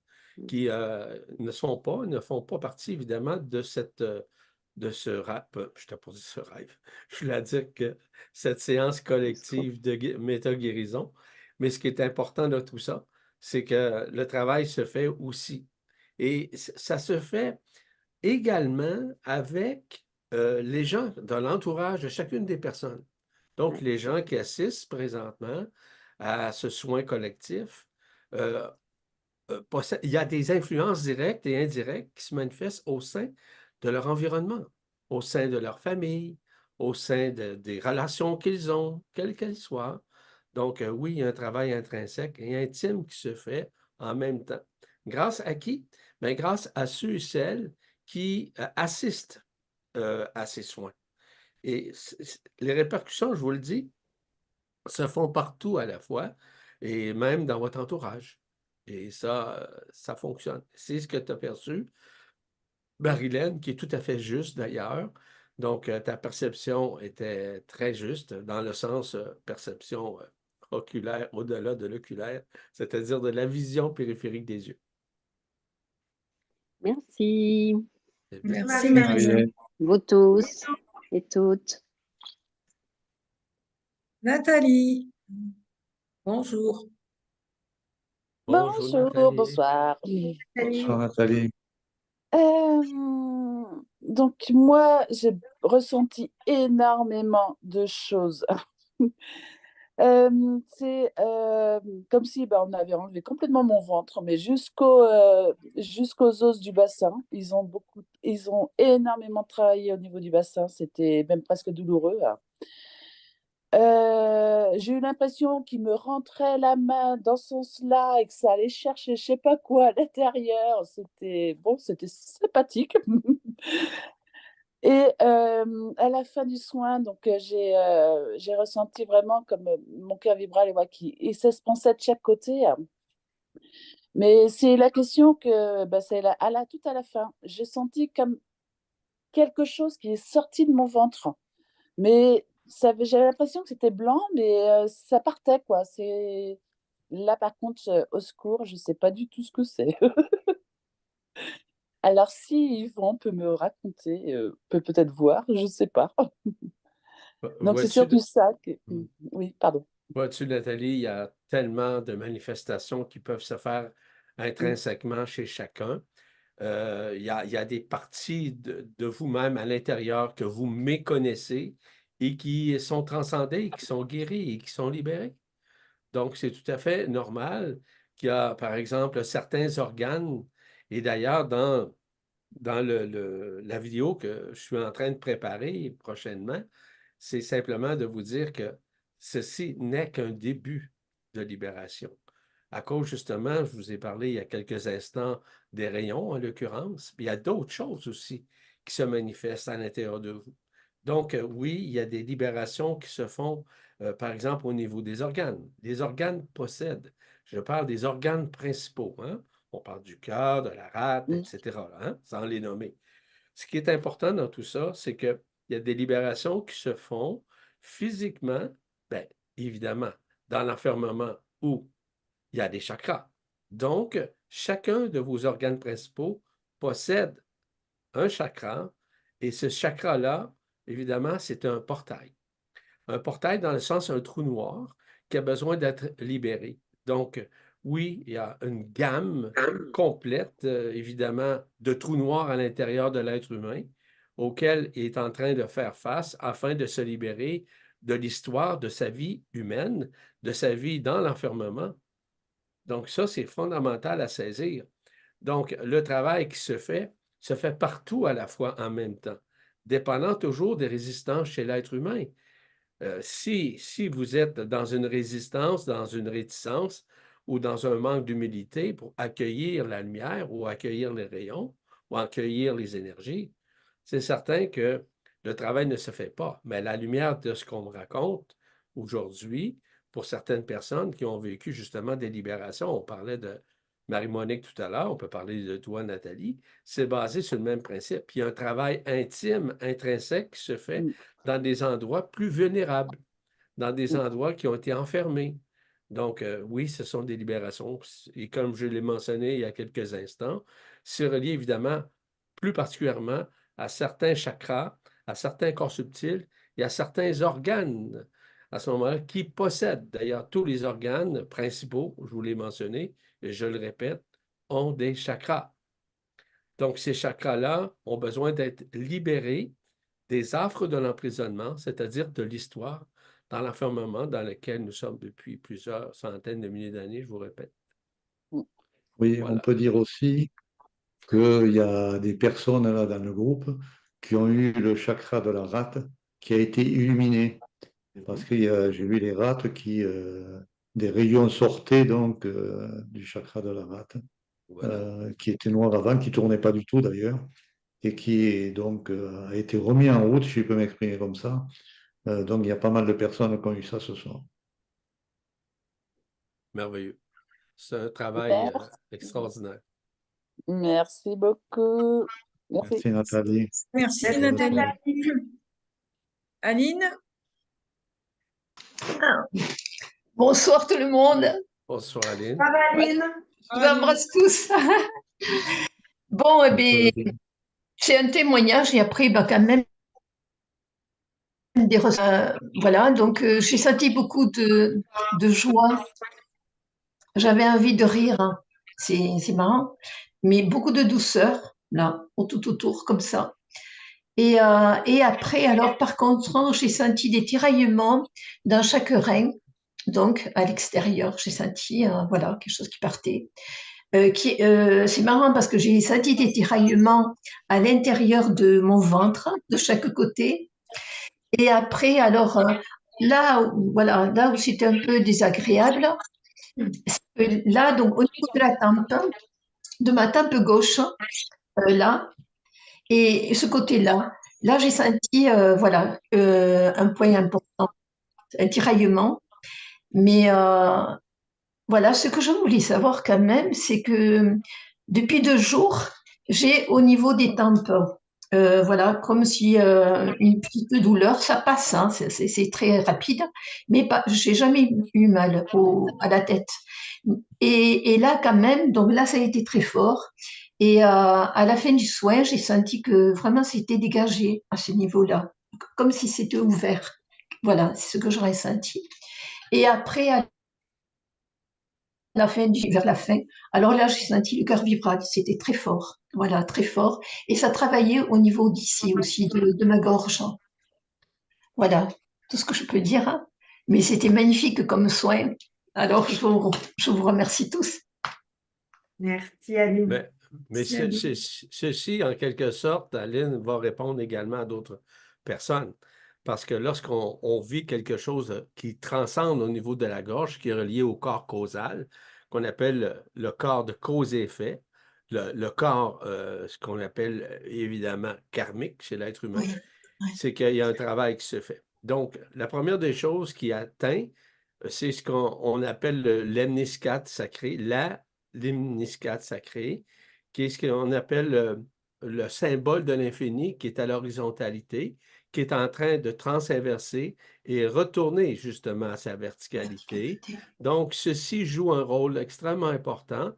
qui ne font pas partie, évidemment, de ce rap, je t'ai pas dit ce rêve, je voulais dire que cette séance collective de méta-guérison. Mais ce qui est important de tout ça, c'est que le travail se fait aussi. Et ça se fait également avec les gens dans l'entourage de chacune des personnes. Donc, les gens qui assistent présentement à ce soin collectif, euh, il y a des influences directes et indirectes qui se manifestent au sein de leur environnement, au sein de leur famille, au sein des relations qu'ils ont, quelles qu'elles soient. Donc, oui, il y a un travail intrinsèque et intime qui se fait en même temps. Grâce à qui? Bien, grâce à ceux et celles qui assistent à ces soins. Et les répercussions, je vous le dis, se font partout à la fois et même dans votre entourage. Et ça fonctionne. C'est ce que tu as perçu, Marilène, qui est tout à fait juste d'ailleurs. Donc, ta perception était très juste dans le sens perception oculaire, au-delà de l'oculaire, c'est-à-dire de la vision périphérique des yeux. Merci, C'est bien. Merci, Marie. Marie-Jeanne. vous tous et toutes. Nathalie, bonjour. Bonjour, Bonjour, Nathalie. bonsoir. Salut. Bonsoir Nathalie. Donc moi, j'ai ressenti énormément de choses. C'est comme si on avait enlevé complètement mon ventre, mais jusqu'aux os du bassin. Ils ont énormément travaillé au niveau du bassin. C'était même presque douloureux. J'ai eu l'impression qu'il me rentrait la main dans ce sens-là et que ça allait chercher je sais pas quoi à l'intérieur. C'était sympathique. Et à la fin du soin, donc j'ai ressenti vraiment comme mon cœur vibrait et ça se pensait de chaque côté. Mais c'est la question que c'est tout à la fin. J'ai senti comme quelque chose qui est sorti de mon ventre. Mais j'avais l'impression que c'était blanc, mais ça partait, quoi. Là, par contre, au secours, je ne sais pas du tout ce que c'est. Alors, si Yvon peut me raconter, peut peut-être voir, je ne sais pas. Donc, c'est Vois-tu, surtout ça que... Oui, pardon. Vois-tu, Nathalie, il y a tellement de manifestations qui peuvent se faire intrinsèquement chez chacun. Il y a des parties de vous-même à l'intérieur que vous méconnaissez et qui sont transcendées, qui sont guéries et qui sont libérées. Donc, c'est tout à fait normal qu'il y a, par exemple, certains organes, et d'ailleurs, dans la vidéo que je suis en train de préparer prochainement, c'est simplement de vous dire que ceci n'est qu'un début de libération. À cause, justement, je vous ai parlé il y a quelques instants des rayons, en l'occurrence, mais il y a d'autres choses aussi qui se manifestent à l'intérieur de vous. Donc, oui, il y a des libérations qui se font, par exemple, au niveau des organes. Les organes possèdent, je parle des organes principaux, hein? On parle du cœur, de la rate, etc., hein? Sans les nommer. Ce qui est important dans tout ça, c'est qu'il y a des libérations qui se font physiquement, bien, évidemment, dans l'enfermement où il y a des chakras. Donc, chacun de vos organes principaux possède un chakra et ce chakra-là, évidemment, c'est un portail. Un portail dans le sens un trou noir qui a besoin d'être libéré. Donc, oui, il y a une gamme complète, évidemment, de trous noirs à l'intérieur de l'être humain auquel il est en train de faire face afin de se libérer de l'histoire de sa vie humaine, de sa vie dans l'enfermement. Donc, ça, c'est fondamental à saisir. Donc, le travail qui se fait partout à la fois en même temps, dépendant toujours des résistances chez l'être humain. Si vous êtes dans une résistance, dans une réticence ou dans un manque d'humilité pour accueillir la lumière ou accueillir les rayons ou accueillir les énergies, c'est certain que le travail ne se fait pas. Mais la lumière de ce qu'on me raconte aujourd'hui, pour certaines personnes qui ont vécu justement des libérations, on parlait Marie-Monique tout à l'heure, on peut parler de toi, Nathalie, c'est basé sur le même principe. Puis il y a un travail intime, intrinsèque qui se fait dans des endroits plus vulnérables, dans des endroits qui ont été enfermés. Donc, oui, ce sont des libérations. Et comme je l'ai mentionné il y a quelques instants, c'est relié évidemment plus particulièrement à certains chakras, à certains corps subtils et à certains organes à ce moment-là qui possèdent d'ailleurs tous les organes principaux, je vous l'ai mentionné, et je le répète, ont des chakras. Donc, ces chakras-là ont besoin d'être libérés des affres de l'emprisonnement, c'est-à-dire de l'histoire, dans l'enfermement dans lequel nous sommes depuis plusieurs centaines de milliers d'années, je vous répète. Oui, on Voilà. peut dire aussi qu'il y a des personnes là dans le groupe qui ont eu le chakra de la rate qui a été illuminé. Parce que j'ai vu les rates qui, des rayons sortaient donc du chakra de la rate, Voilà. qui était noir avant, qui tournait pas du tout d'ailleurs, et qui donc a été remis en route, si je peux m'exprimer comme ça. Donc il y a pas mal de personnes qui ont eu ça ce soir. Merveilleux. C'est un travail extraordinaire. Merci beaucoup. Merci. Merci Nathalie. Merci Merci, Nathalie. Nathalie. Aline? Bonsoir tout le monde. Bonsoir Aline. Ça va, Aline? Je vous embrasse tous. Bon, eh bien, Nathalie. c'est un témoignage et après, bah, quand même, voilà, donc j'ai senti beaucoup de joie. J'avais envie de rire, hein. C'est marrant, mais beaucoup de douceur, là, tout autour, comme ça. Et après, alors, par contre, j'ai senti des tiraillements dans chaque rein, donc à l'extérieur, j'ai senti, voilà, quelque chose qui partait. C'est marrant parce que j'ai senti des tiraillements à l'intérieur de mon ventre, de chaque côté. Et après, alors, voilà, là où c'était un peu désagréable, là, donc, au niveau de la tempe, de ma tempe gauche, là, et ce côté-là, là, j'ai senti, voilà, un point important, un tiraillement. Mais voilà, ce que je voulais savoir quand même, c'est que depuis 2 jours, j'ai au niveau des tempes, voilà, comme si une petite douleur, ça passe, hein, c'est très rapide, mais pas, j'ai jamais eu mal à la tête. Et là, quand même, donc là, ça a été très fort. Et à la fin du soin, j'ai senti que vraiment c'était dégagé à ce niveau-là, comme si c'était ouvert. Voilà, c'est ce que j'aurais senti. Et après, à vers la fin, alors là, j'ai senti le cœur vibrer, c'était très fort, voilà, très fort. Et ça travaillait au niveau d'ici aussi, de ma gorge. Voilà, tout ce que je peux dire, hein. Mais c'était magnifique comme soin. Alors, je vous remercie tous. Merci, Aline. Mais Merci, Aline. ceci, en quelque sorte, Aline va répondre également à d'autres personnes. Parce que lorsqu'on vit quelque chose qui transcende au niveau de la gorge, qui est relié au corps causal, qu'on appelle le corps de cause et effet, le corps, ce qu'on appelle évidemment karmique chez l'être humain, Oui, oui. c'est qu'il y a un travail qui se fait. Donc, la première des choses qui atteint, c'est ce qu'on appelle le lemniscate sacré, la lemniscate sacrée, qui est ce qu'on appelle le symbole de l'infini qui est à l'horizontalité, qui est en train de transinverser et retourner justement à sa verticalité. Donc, ceci joue un rôle extrêmement important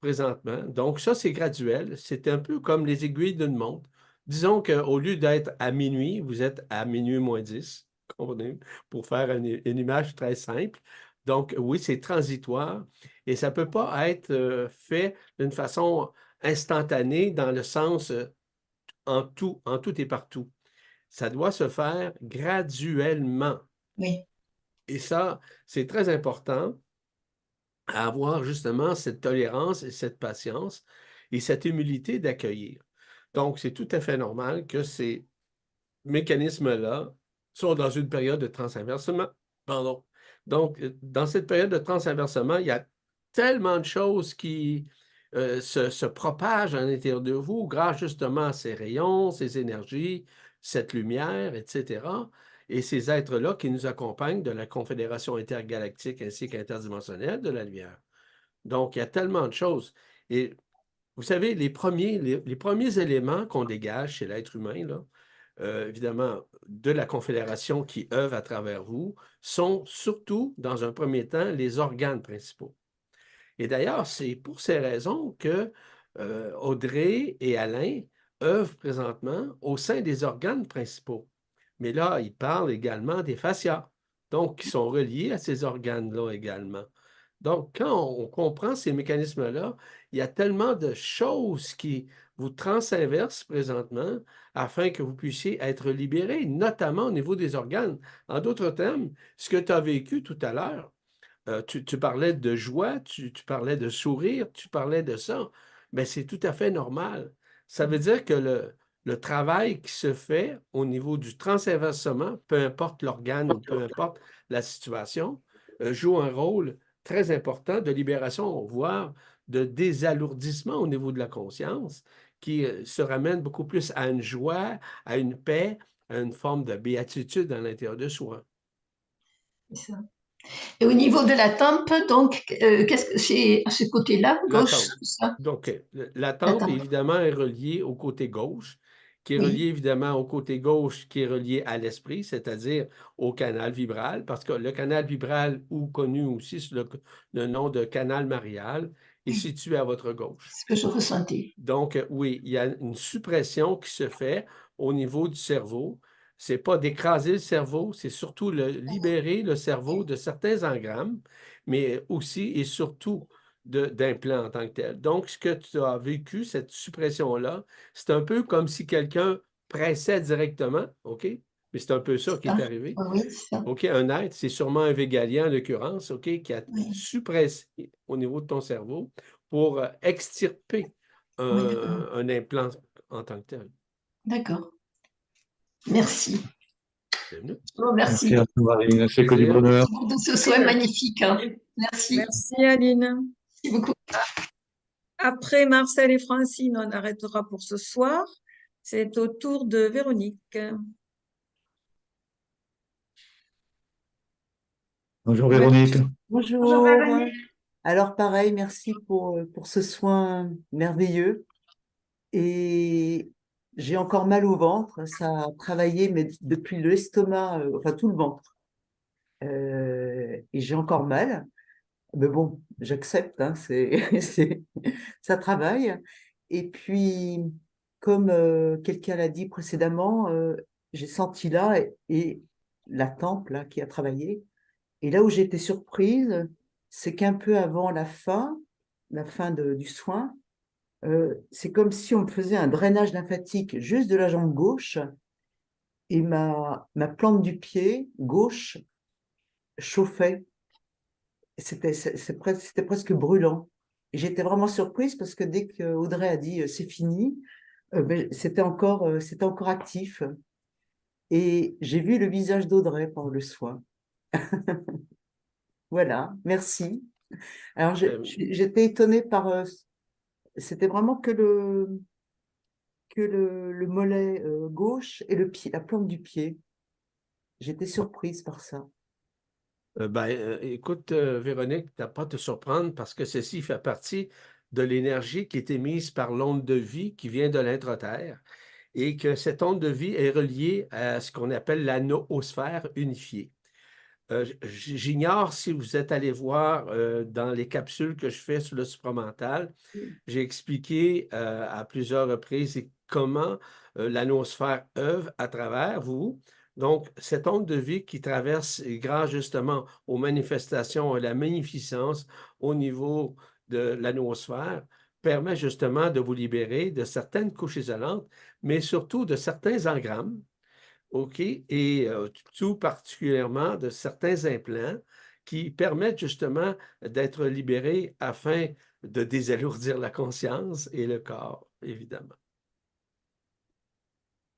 présentement. Donc, ça, c'est graduel. C'est un peu comme les aiguilles d'une montre. Disons qu'au lieu d'être à minuit, vous êtes à minuit moins 10, comprenez, pour faire une image très simple. Donc, oui, c'est transitoire et ça ne peut pas être fait d'une façon instantanée dans le sens en tout et partout. Ça doit se faire graduellement. Oui. Et ça, c'est très important à avoir justement cette tolérance et cette patience et cette humilité d'accueillir. Donc, c'est tout à fait normal que ces mécanismes-là sont dans une période de transinversement. Pardon. Donc, dans cette période de transinversement, il y a tellement de choses qui se propagent à l'intérieur de vous grâce justement à ces rayons, ces énergies, cette lumière, etc. Et ces êtres-là qui nous accompagnent de la Confédération intergalactique ainsi qu'interdimensionnelle de la lumière. Donc, il y a tellement de choses. Et vous savez, les premiers éléments qu'on dégage chez l'être humain, là, évidemment, de la Confédération qui œuvre à travers vous, sont surtout, dans un premier temps, les organes principaux. Et d'ailleurs, c'est pour ces raisons que Audrey et Alain œuvrent présentement au sein des organes principaux. Mais là, ils parlent également des fascias, donc qui sont reliés à ces organes-là également. Donc, quand on comprend ces mécanismes-là, il y a tellement de choses qui vous transinversent présentement afin que vous puissiez être libérés, notamment au niveau des organes. En d'autres termes, ce que tu as vécu tout à l'heure, tu parlais de joie, tu parlais de sourire, tu parlais de ça, mais c'est tout à fait normal. Ça veut dire que le travail qui se fait au niveau du transinversement, peu importe l'organe ou peu importe la situation, joue un rôle très important de libération, voire de désalourdissement au niveau de la conscience, qui se ramène beaucoup plus à une joie, à une paix, à une forme de béatitude à l'intérieur de soi. C'est ça. Et au niveau de la tempe, donc, qu'est-ce que c'est à ce côté-là, La gauche, tempe. ça? Donc, la La tempe, tempe, évidemment, est reliée au côté gauche, qui est relié oui. évidemment au côté gauche, qui est relié à l'esprit, c'est-à-dire au canal vibral, parce que le canal vibral, ou connu aussi sous le nom de canal marial, est Oui, situé à votre gauche. ce que je ressentais. Donc, oui, il y a une suppression qui se fait au niveau du cerveau. C'est pas d'écraser le cerveau, c'est surtout libérer le cerveau de certains engrammes, mais aussi et surtout d'implants en tant que tel. Donc, ce que tu as vécu, cette suppression-là, c'est un peu comme si quelqu'un pressait directement, OK? Mais c'est un peu ça qui est Ah, arrivé. oui, c'est ça. OK, un être, c'est sûrement un végalien en l'occurrence, OK, qui a Oui, suppressé au niveau de ton cerveau pour extirper oui, d'accord. un implant en tant que tel. D'accord. Merci. Bienvenue. Oh, Merci merci. à toi, Marine. C'est que du Plaisir. bonheur. Merci pour ce soin magnifique, hein. Merci. Merci Aline. Merci beaucoup. Après Marcel et Francine, on arrêtera pour ce soir. C'est au tour de Véronique. Bonjour Véronique. Bonjour Bonjour. Véronique. Alors pareil, merci pour ce soin merveilleux. Et j'ai encore mal au ventre. Ça a travaillé, mais depuis l'estomac, enfin tout le ventre. Et j'ai encore mal. Mais bon, j'accepte, hein, ça travaille. Et puis, comme quelqu'un l'a dit précédemment, j'ai senti là et la tempe là qui a travaillé. Et là où j'ai été surprise, c'est qu'un peu avant la fin du soin, c'est comme si on me faisait un drainage lymphatique juste de la jambe gauche et ma plante du pied gauche chauffait. C'était presque brûlant. Et j'étais vraiment surprise parce que dès que Audrey a dit c'est fini, ben, c'était encore actif. Et j'ai vu le visage d'Audrey pendant le soin. Voilà, merci. Alors, j'étais étonnée c'était vraiment que le mollet gauche et le pied, la plante du pied. J'étais surprise par ça. Écoute, Véronique, tu n'as pas à te surprendre parce que ceci fait partie de l'énergie qui est émise par l'onde de vie qui vient de l'intra-terre et que cette onde de vie est reliée à ce qu'on appelle la noosphère unifiée. J'ignore si vous êtes allé voir dans les capsules que je fais sur le supramental, j'ai expliqué à plusieurs reprises comment la noosphère œuvre à travers vous. Donc, cette onde de vie qui traverse, grâce justement aux manifestations et la magnificence au niveau de la noosphère, permet justement de vous libérer de certaines couches isolantes, mais surtout de certains engrammes, OK, et tout particulièrement de certains implants qui permettent justement d'être libérés afin de désalourdir la conscience et le corps, évidemment.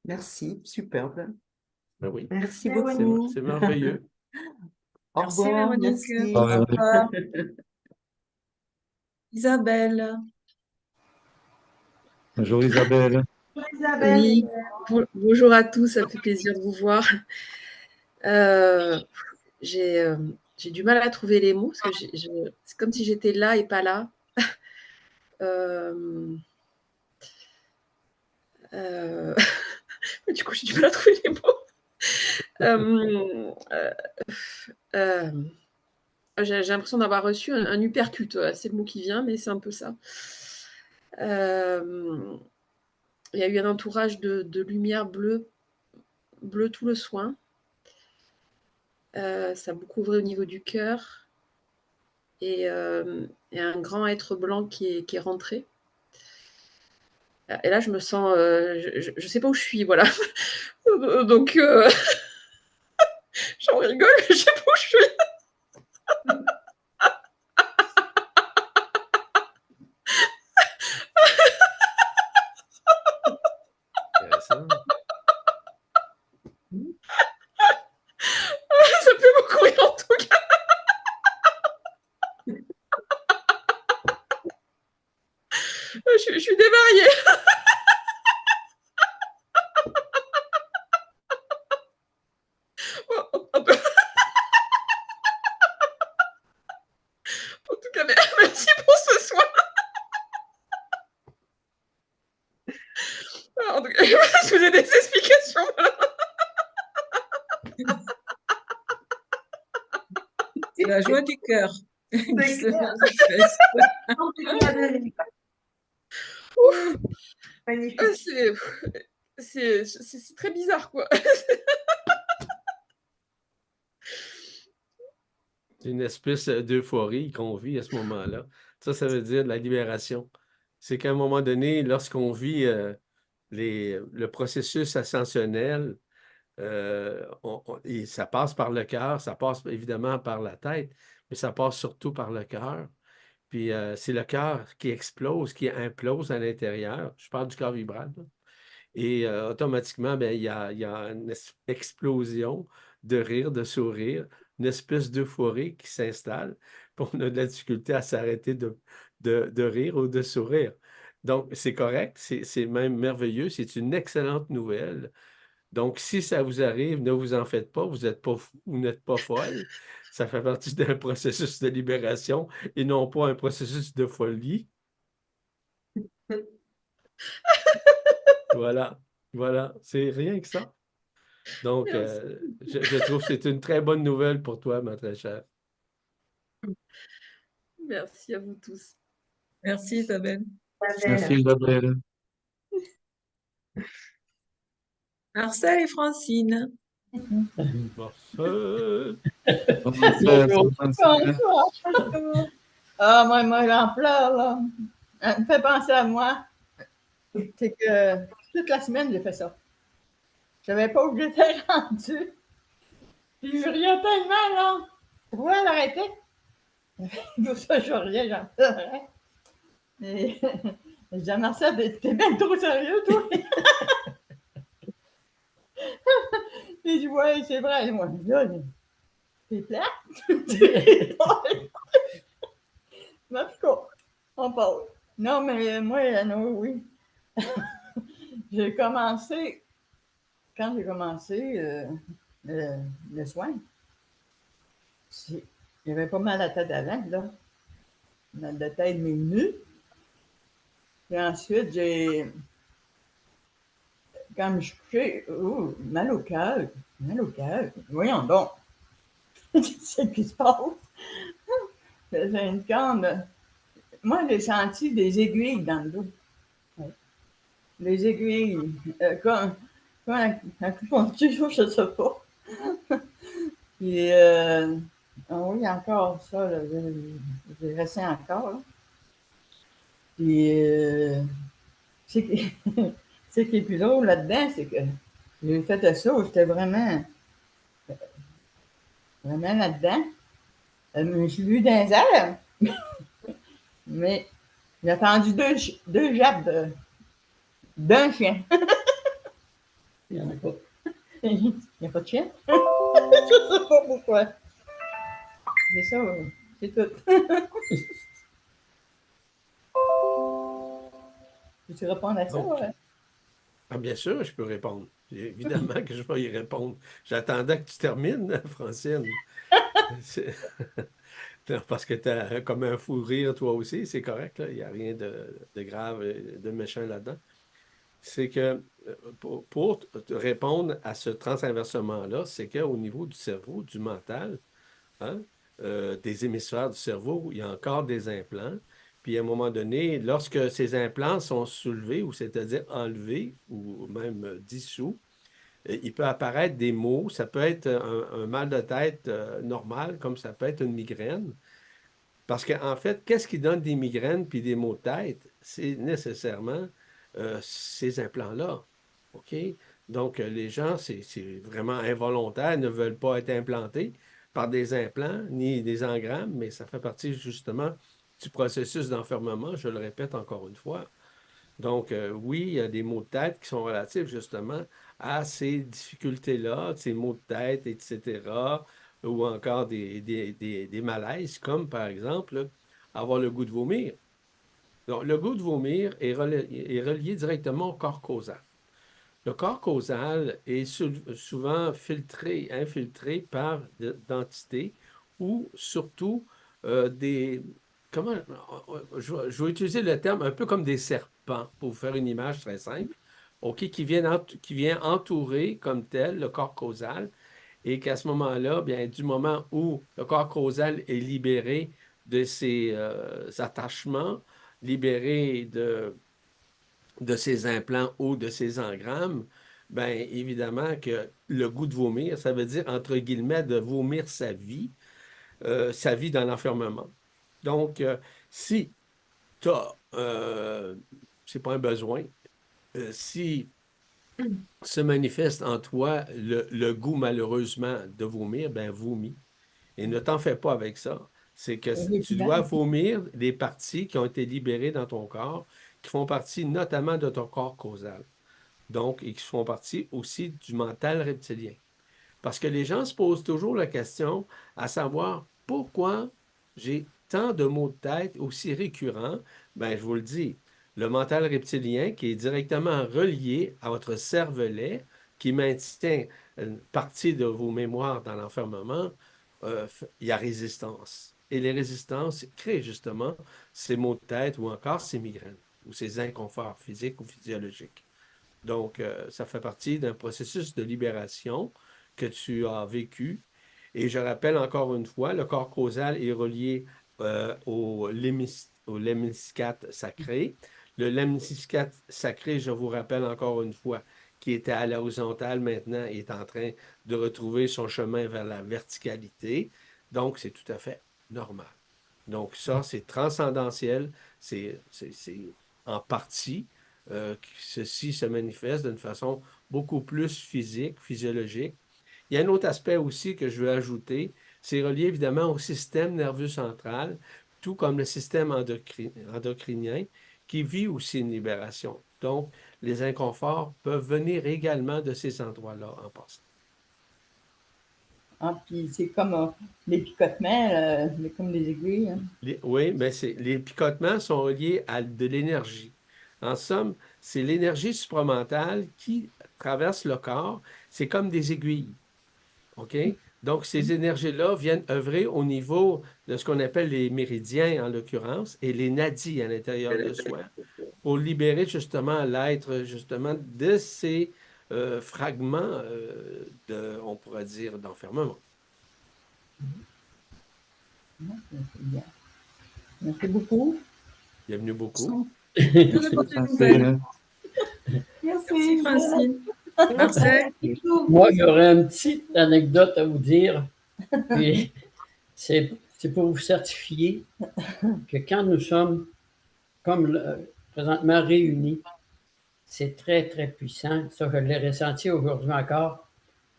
Merci, superbe. Ben oui, Merci Véronique. beaucoup. c'est merveilleux. Au Merci revoir, Véronique. merci. Au Au revoir. revoir. Isabelle. Bonjour Isabelle. Bonjour Isabelle. Oui, bonjour à tous, ça me fait plaisir de vous voir. J'ai j'ai du mal à trouver les mots, parce que c'est comme si j'étais là et pas là. Du coup, j'ai du mal à trouver les mots. J'ai l'impression d'avoir reçu un uppercut, c'est le mot qui vient, mais c'est un peu ça. Il y a eu un entourage de lumière bleue tout le soin. Ça a beaucoup ouvert au niveau du cœur. Et un grand être blanc qui est rentré. Et là, je me sens... je ne sais pas où je suis, voilà. Donc, j'en rigole, je ne sais pas où je suis. Intéressant. Ça me fait beaucoup rire en tout cas. Je suis dévariée. En tout cas, merci pour ce soin. En tout cas, je vous ai des explications. C'est la joie du cœur qui C'est se clair. manifeste. Ouf, magnifique. C'est très bizarre, quoi. C'est une espèce d'euphorie qu'on vit à ce moment-là. Ça veut dire la libération. C'est qu'à un moment donné, lorsqu'on vit le processus ascensionnel, et ça passe par le cœur, ça passe évidemment par la tête, mais ça passe surtout par le cœur. Puis c'est le cœur qui explose, qui implose à l'intérieur. Je parle du cœur vibral, là. Et automatiquement, ben, il y a une explosion de rire, de sourire, une espèce d'euphorie qui s'installe. Puis on a de la difficulté à s'arrêter de rire ou de sourire. Donc, c'est correct, c'est même merveilleux, c'est une excellente nouvelle. Donc, si ça vous arrive, ne vous en faites pas, vous n'êtes pas fou, vous n'êtes pas folle. Ça fait partie d'un processus de libération et non pas un processus de folie. Voilà, voilà, c'est rien que ça. Donc, je trouve que c'est une très bonne nouvelle pour toi, ma très chère. Merci à vous tous. Merci Isabelle. Merci Isabelle. Marcel et Francine. Marcel. Ah, moi, j'en pleure, là. Elle me fait penser à moi. C'est que toute la semaine, j'ai fait ça. Je savais pas où j'étais rendue. Puis je riais tellement, là. Je pouvais l'arrêter. Pour ça, je riais, j'en pleurais. Et je dis à Marcel, t'es bien trop sérieux, toi? Il dit, ouais, c'est vrai. Moi, là, c'est plate. Mais en tout cas, on parle. Non, mais moi, non, oui. Quand j'ai commencé le soin, j'avais pas mal à la tête avant, là. Mal de tête m'est venu. Puis ensuite, quand je me suis couchée, mal au cœur. Voyons donc. Qu'est-ce qui se passe? J'ai une corne. Moi, j'ai senti des aiguilles dans le dos. Ouais. Les aiguilles, comme acupuncture, je ne sais pas. Puis, oui, encore ça, là, j'ai resté encore. Là. Puis, ce qui est plus drôle là-dedans, c'est que j'ai fait ça où j'étais vraiment là-dedans. Je me suis vue dans les airs, mais j'ai attendu deux jappes d'un chien. Il n'y en a pas. Il n'y a pas de chien. Je ne sais pas pourquoi. C'est ça, c'est tout. Peux-tu répondre à ça? Donc, Ouais? ah, bien sûr, je peux répondre. Évidemment que je vais y répondre. J'attendais que tu termines, Francine. C'est- Non, parce que tu as comme un fou rire toi aussi, c'est correct, là. Il n'y a rien de grave, de méchant là-dedans. C'est que pour te répondre à ce transinversement-là, c'est qu'au niveau du cerveau, du mental, hein, des hémisphères du cerveau, il y a encore des implants. Puis à un moment donné, lorsque ces implants sont soulevés, ou c'est-à-dire enlevés, ou même dissous, il peut apparaître des maux. Ça peut être un mal de tête normal, comme ça peut être une migraine. Parce qu'en fait, qu'est-ce qui donne des migraines puis des maux de tête? C'est nécessairement ces implants-là. OK? Donc, les gens, c'est vraiment involontaire, ne veulent pas être implantés par des implants ni des engrammes, mais ça fait partie justement du processus d'enfermement, je le répète encore une fois. Donc, oui, il y a des maux de tête qui sont relatifs justement à ces difficultés-là, ces maux de tête, etc., ou encore des malaises, comme par exemple avoir le goût de vomir. Donc, le goût de vomir est relié directement au corps causal. Le corps causal est souvent infiltré par d'entités ou surtout des... Comment, je vais utiliser le terme un peu comme des serpents pour vous faire une image très simple, OK, qui vient entourer comme tel le corps causal et qu'à ce moment-là, bien, du moment où le corps causal est libéré de ses attachements, libéré de ses implants ou de ses engrammes, bien évidemment que le goût de vomir, ça veut dire, entre guillemets, de vomir sa vie dans l'enfermement. Donc, si tu as, c'est pas un besoin, si se manifeste en toi le goût, malheureusement, de vomir, ben vomis. Et ne t'en fais pas avec ça. C'est que tu dois vomir des parties qui ont été libérées dans ton corps, qui font partie notamment de ton corps causal. Donc, et qui font partie aussi du mental reptilien. Parce que les gens se posent toujours la question à savoir pourquoi j'ai tant de maux de tête aussi récurrents. Ben, je vous le dis, le mental reptilien qui est directement relié à votre cervelet, qui maintient une partie de vos mémoires dans l'enfermement, il y a résistance. Et les résistances créent justement ces maux de tête ou encore ces migraines ou ces inconforts physiques ou physiologiques. Donc, ça fait partie d'un processus de libération que tu as vécu. Et je rappelle encore une fois, le corps causal est relié au lemniscate sacré. Le lemniscate sacré, je vous rappelle encore une fois, qui était à l'horizontale maintenant, est en train de retrouver son chemin vers la verticalité. Donc, c'est tout à fait normal. Donc, ça, c'est transcendentiel, c'est en partie ceci se manifeste d'une façon beaucoup plus physique, physiologique. Il y a un autre aspect aussi que je veux ajouter, c'est relié évidemment au système nerveux central, tout comme le système endocrinien, qui vit aussi une libération. Donc, les inconforts peuvent venir également de ces endroits-là en passant. Ah, puis c'est comme les picotements, comme les aiguilles. Hein. Oui, mais les picotements sont reliés à de l'énergie. En somme, c'est l'énergie supramentale qui traverse le corps. C'est comme des aiguilles. OK? Donc, ces énergies-là viennent œuvrer au niveau de ce qu'on appelle les méridiens, en l'occurrence, et les nadis à l'intérieur de soi, pour libérer justement l'être, justement, de ces fragments, on pourrait dire, d'enfermement. C'est bien. Merci beaucoup. Bienvenue beaucoup. Merci Francine. Marcel? Moi, j'aurais une petite anecdote à vous dire. Puis, c'est pour vous certifier que quand nous sommes comme présentement réunis, c'est très, très puissant. Ça, je l'ai ressenti aujourd'hui encore.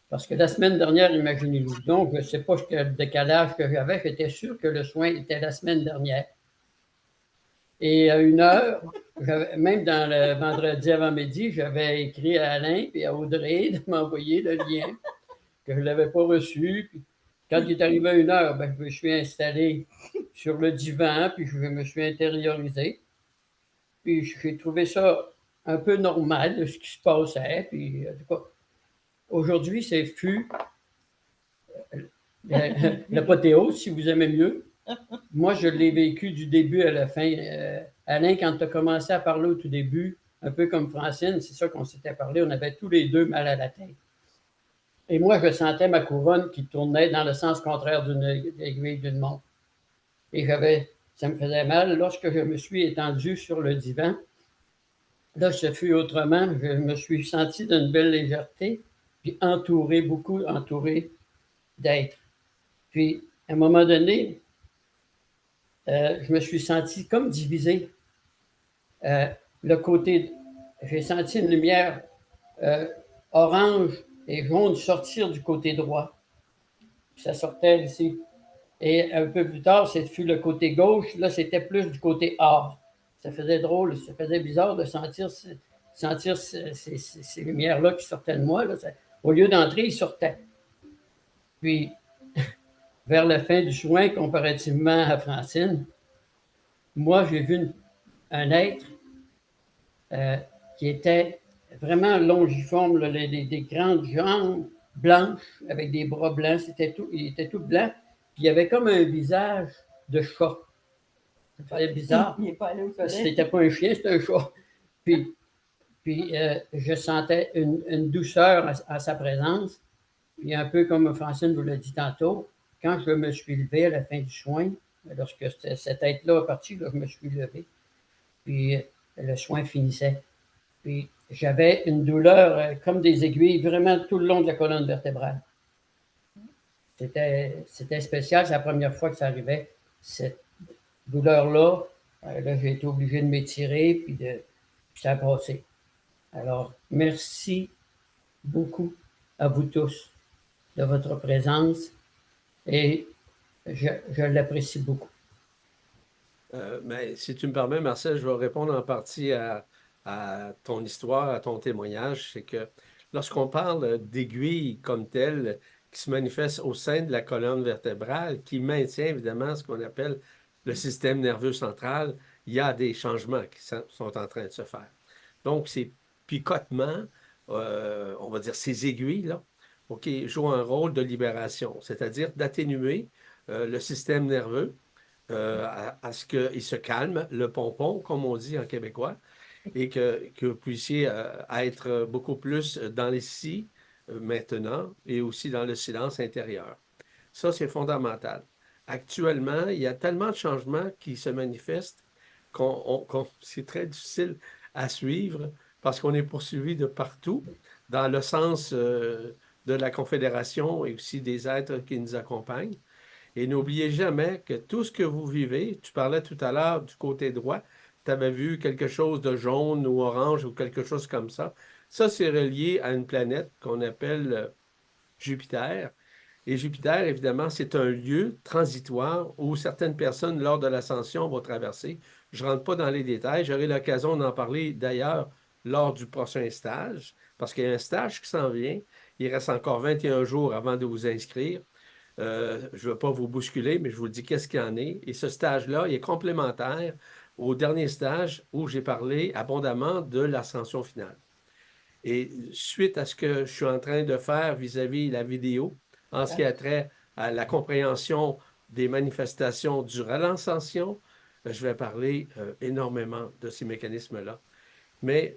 Parce que la semaine dernière, imaginez-vous. Donc, je ne sais pas quel décalage que j'avais. J'étais sûr que le soin était la semaine dernière. Et à 1h, même dans le vendredi avant-midi, j'avais écrit à Alain et à Audrey de m'envoyer le lien que je ne l'avais pas reçu. Puis, quand il est arrivé à 1h, ben, je me suis installé sur le divan, puis je me suis intériorisé. Puis j'ai trouvé ça un peu normal de ce qui se passait. Puis, en tout cas, aujourd'hui, c'est fut l'apothéose, si vous aimez mieux. Moi, je l'ai vécu du début à la fin. Alain, quand tu as commencé à parler au tout début, un peu comme Francine, c'est ça qu'on s'était parlé, on avait tous les deux mal à la tête. Et moi, je sentais ma couronne qui tournait dans le sens contraire d'une aiguille d'une montre. Et ça me faisait mal. Lorsque je me suis étendu sur le divan, là, ce fut autrement. Je me suis senti d'une belle légèreté, puis beaucoup entouré d'êtres. Puis, à un moment donné, je me suis senti comme divisé. J'ai senti une lumière orange et jaune sortir du côté droit. Puis ça sortait ici. Et un peu plus tard, ce fut le côté gauche. Là, c'était plus du côté or. Ça faisait drôle, ça faisait bizarre de sentir ces lumières-là qui sortaient de moi. Là. Au lieu d'entrer, ils sortaient. Puis, vers la fin du soin, comparativement à Francine, moi, j'ai vu un être qui était vraiment longiforme, là, des grandes jambes blanches avec des bras blancs. Il était tout blanc. Puis il avait comme un visage de chat. Ça faisait bizarre. Il n'est pas allé au soleil. C'était pas un chien, c'était un chat. Puis je sentais une douceur à sa présence. Puis un peu comme Francine vous l'a dit tantôt, quand je me suis levé à la fin du soin, lorsque cette tête-là est partie, là, je me suis levé. Puis le soin finissait. Puis j'avais une douleur comme des aiguilles vraiment tout le long de la colonne vertébrale. C'était spécial, c'est la première fois que ça arrivait. Cette douleur-là, là, j'ai été obligé de m'étirer, puis ça a passé. Alors, merci beaucoup à vous tous de votre présence et je l'apprécie beaucoup. Mais si tu me permets, Marcel, je vais répondre en partie à ton histoire, à ton témoignage. C'est que lorsqu'on parle d'aiguilles comme telles qui se manifestent au sein de la colonne vertébrale, qui maintient évidemment ce qu'on appelle le système nerveux central, il y a des changements qui sont en train de se faire. Donc, ces picotements, on va dire ces aiguilles-là, jouent un rôle de libération, c'est-à-dire d'atténuer le système nerveux à ce qu'il se calme, le pompon, comme on dit en québécois, et que vous puissiez être beaucoup plus dans l'ici, maintenant, et aussi dans le silence intérieur. Ça, c'est fondamental. Actuellement, il y a tellement de changements qui se manifestent c'est très difficile à suivre parce qu'on est poursuivi de partout, dans le sens de la Confédération et aussi des êtres qui nous accompagnent. Et n'oubliez jamais que tout ce que vous vivez, tu parlais tout à l'heure du côté droit, tu avais vu quelque chose de jaune ou orange ou quelque chose comme ça. Ça, c'est relié à une planète qu'on appelle Jupiter. Et Jupiter, évidemment, c'est un lieu transitoire où certaines personnes, lors de l'ascension, vont traverser. Je ne rentre pas dans les détails. J'aurai l'occasion d'en parler d'ailleurs lors du prochain stage, parce qu'il y a un stage qui s'en vient. Il reste encore 21 jours avant de vous inscrire. Je ne veux pas vous bousculer, mais je vous dis qu'est-ce qu'il y en est. Et ce stage-là, il est complémentaire au dernier stage où j'ai parlé abondamment de l'ascension finale. Et suite à ce que je suis en train de faire vis-à-vis la vidéo, en ce qui a trait à la compréhension des manifestations durant l'ascension, je vais parler énormément de ces mécanismes-là. Mais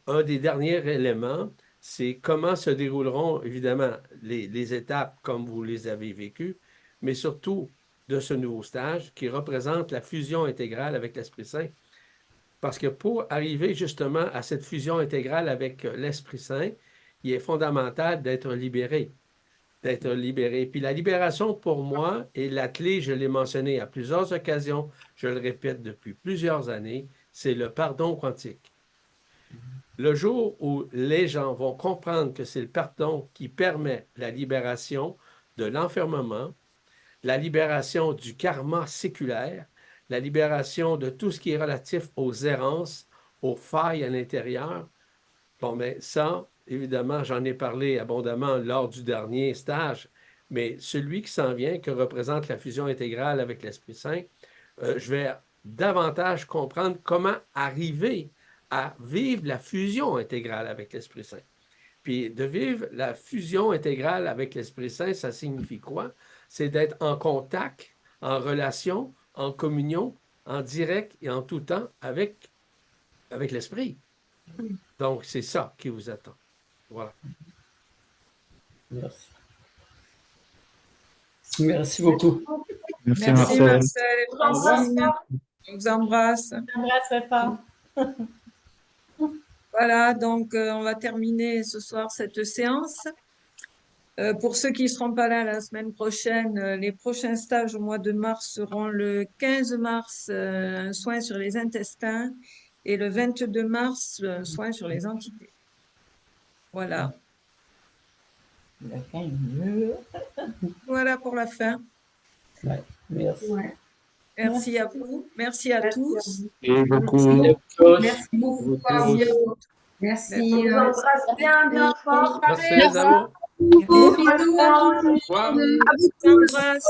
un des derniers éléments, c'est comment se dérouleront, évidemment, les étapes comme vous les avez vécues, mais surtout de ce nouveau stage qui représente la fusion intégrale avec l'Esprit Saint. Parce que pour arriver justement à cette fusion intégrale avec l'Esprit Saint, il est fondamental d'être libéré. D'être libéré. Puis la libération, pour moi, est la clé, je l'ai mentionné à plusieurs occasions, je le répète depuis plusieurs années, c'est le pardon quantique. Le jour où les gens vont comprendre que c'est le pardon qui permet la libération de l'enfermement, la libération du karma séculaire, la libération de tout ce qui est relatif aux errances, aux failles à l'intérieur, bon, mais ça, évidemment, j'en ai parlé abondamment lors du dernier stage, mais celui qui s'en vient, que représente la fusion intégrale avec l'Esprit Saint, je vais davantage comprendre comment arriver à vivre la fusion intégrale avec l'Esprit Saint. Puis de vivre la fusion intégrale avec l'Esprit Saint, ça signifie quoi? C'est d'être en contact, en relation, en communion, en direct et en tout temps avec l'Esprit. Donc, c'est ça qui vous attend. Voilà. Merci. Merci beaucoup. Merci Marcel et Francine. On vous embrasse. Je n'embrasserai pas. Voilà, donc on va terminer ce soir cette séance. Pour ceux qui ne seront pas là la semaine prochaine, les prochains stages au mois de mars seront le 15 mars, un soin sur les intestins, et le 22 mars, un soin sur les entités. Voilà. La fin est mieux. Voilà pour la fin. Ouais, merci. Ouais. Merci à vous. Merci à tous. Et beaucoup. Merci beaucoup. Merci. On vous embrasse bien, bien fort. Merci les amours. Bisous. Au revoir. On vous embrasse.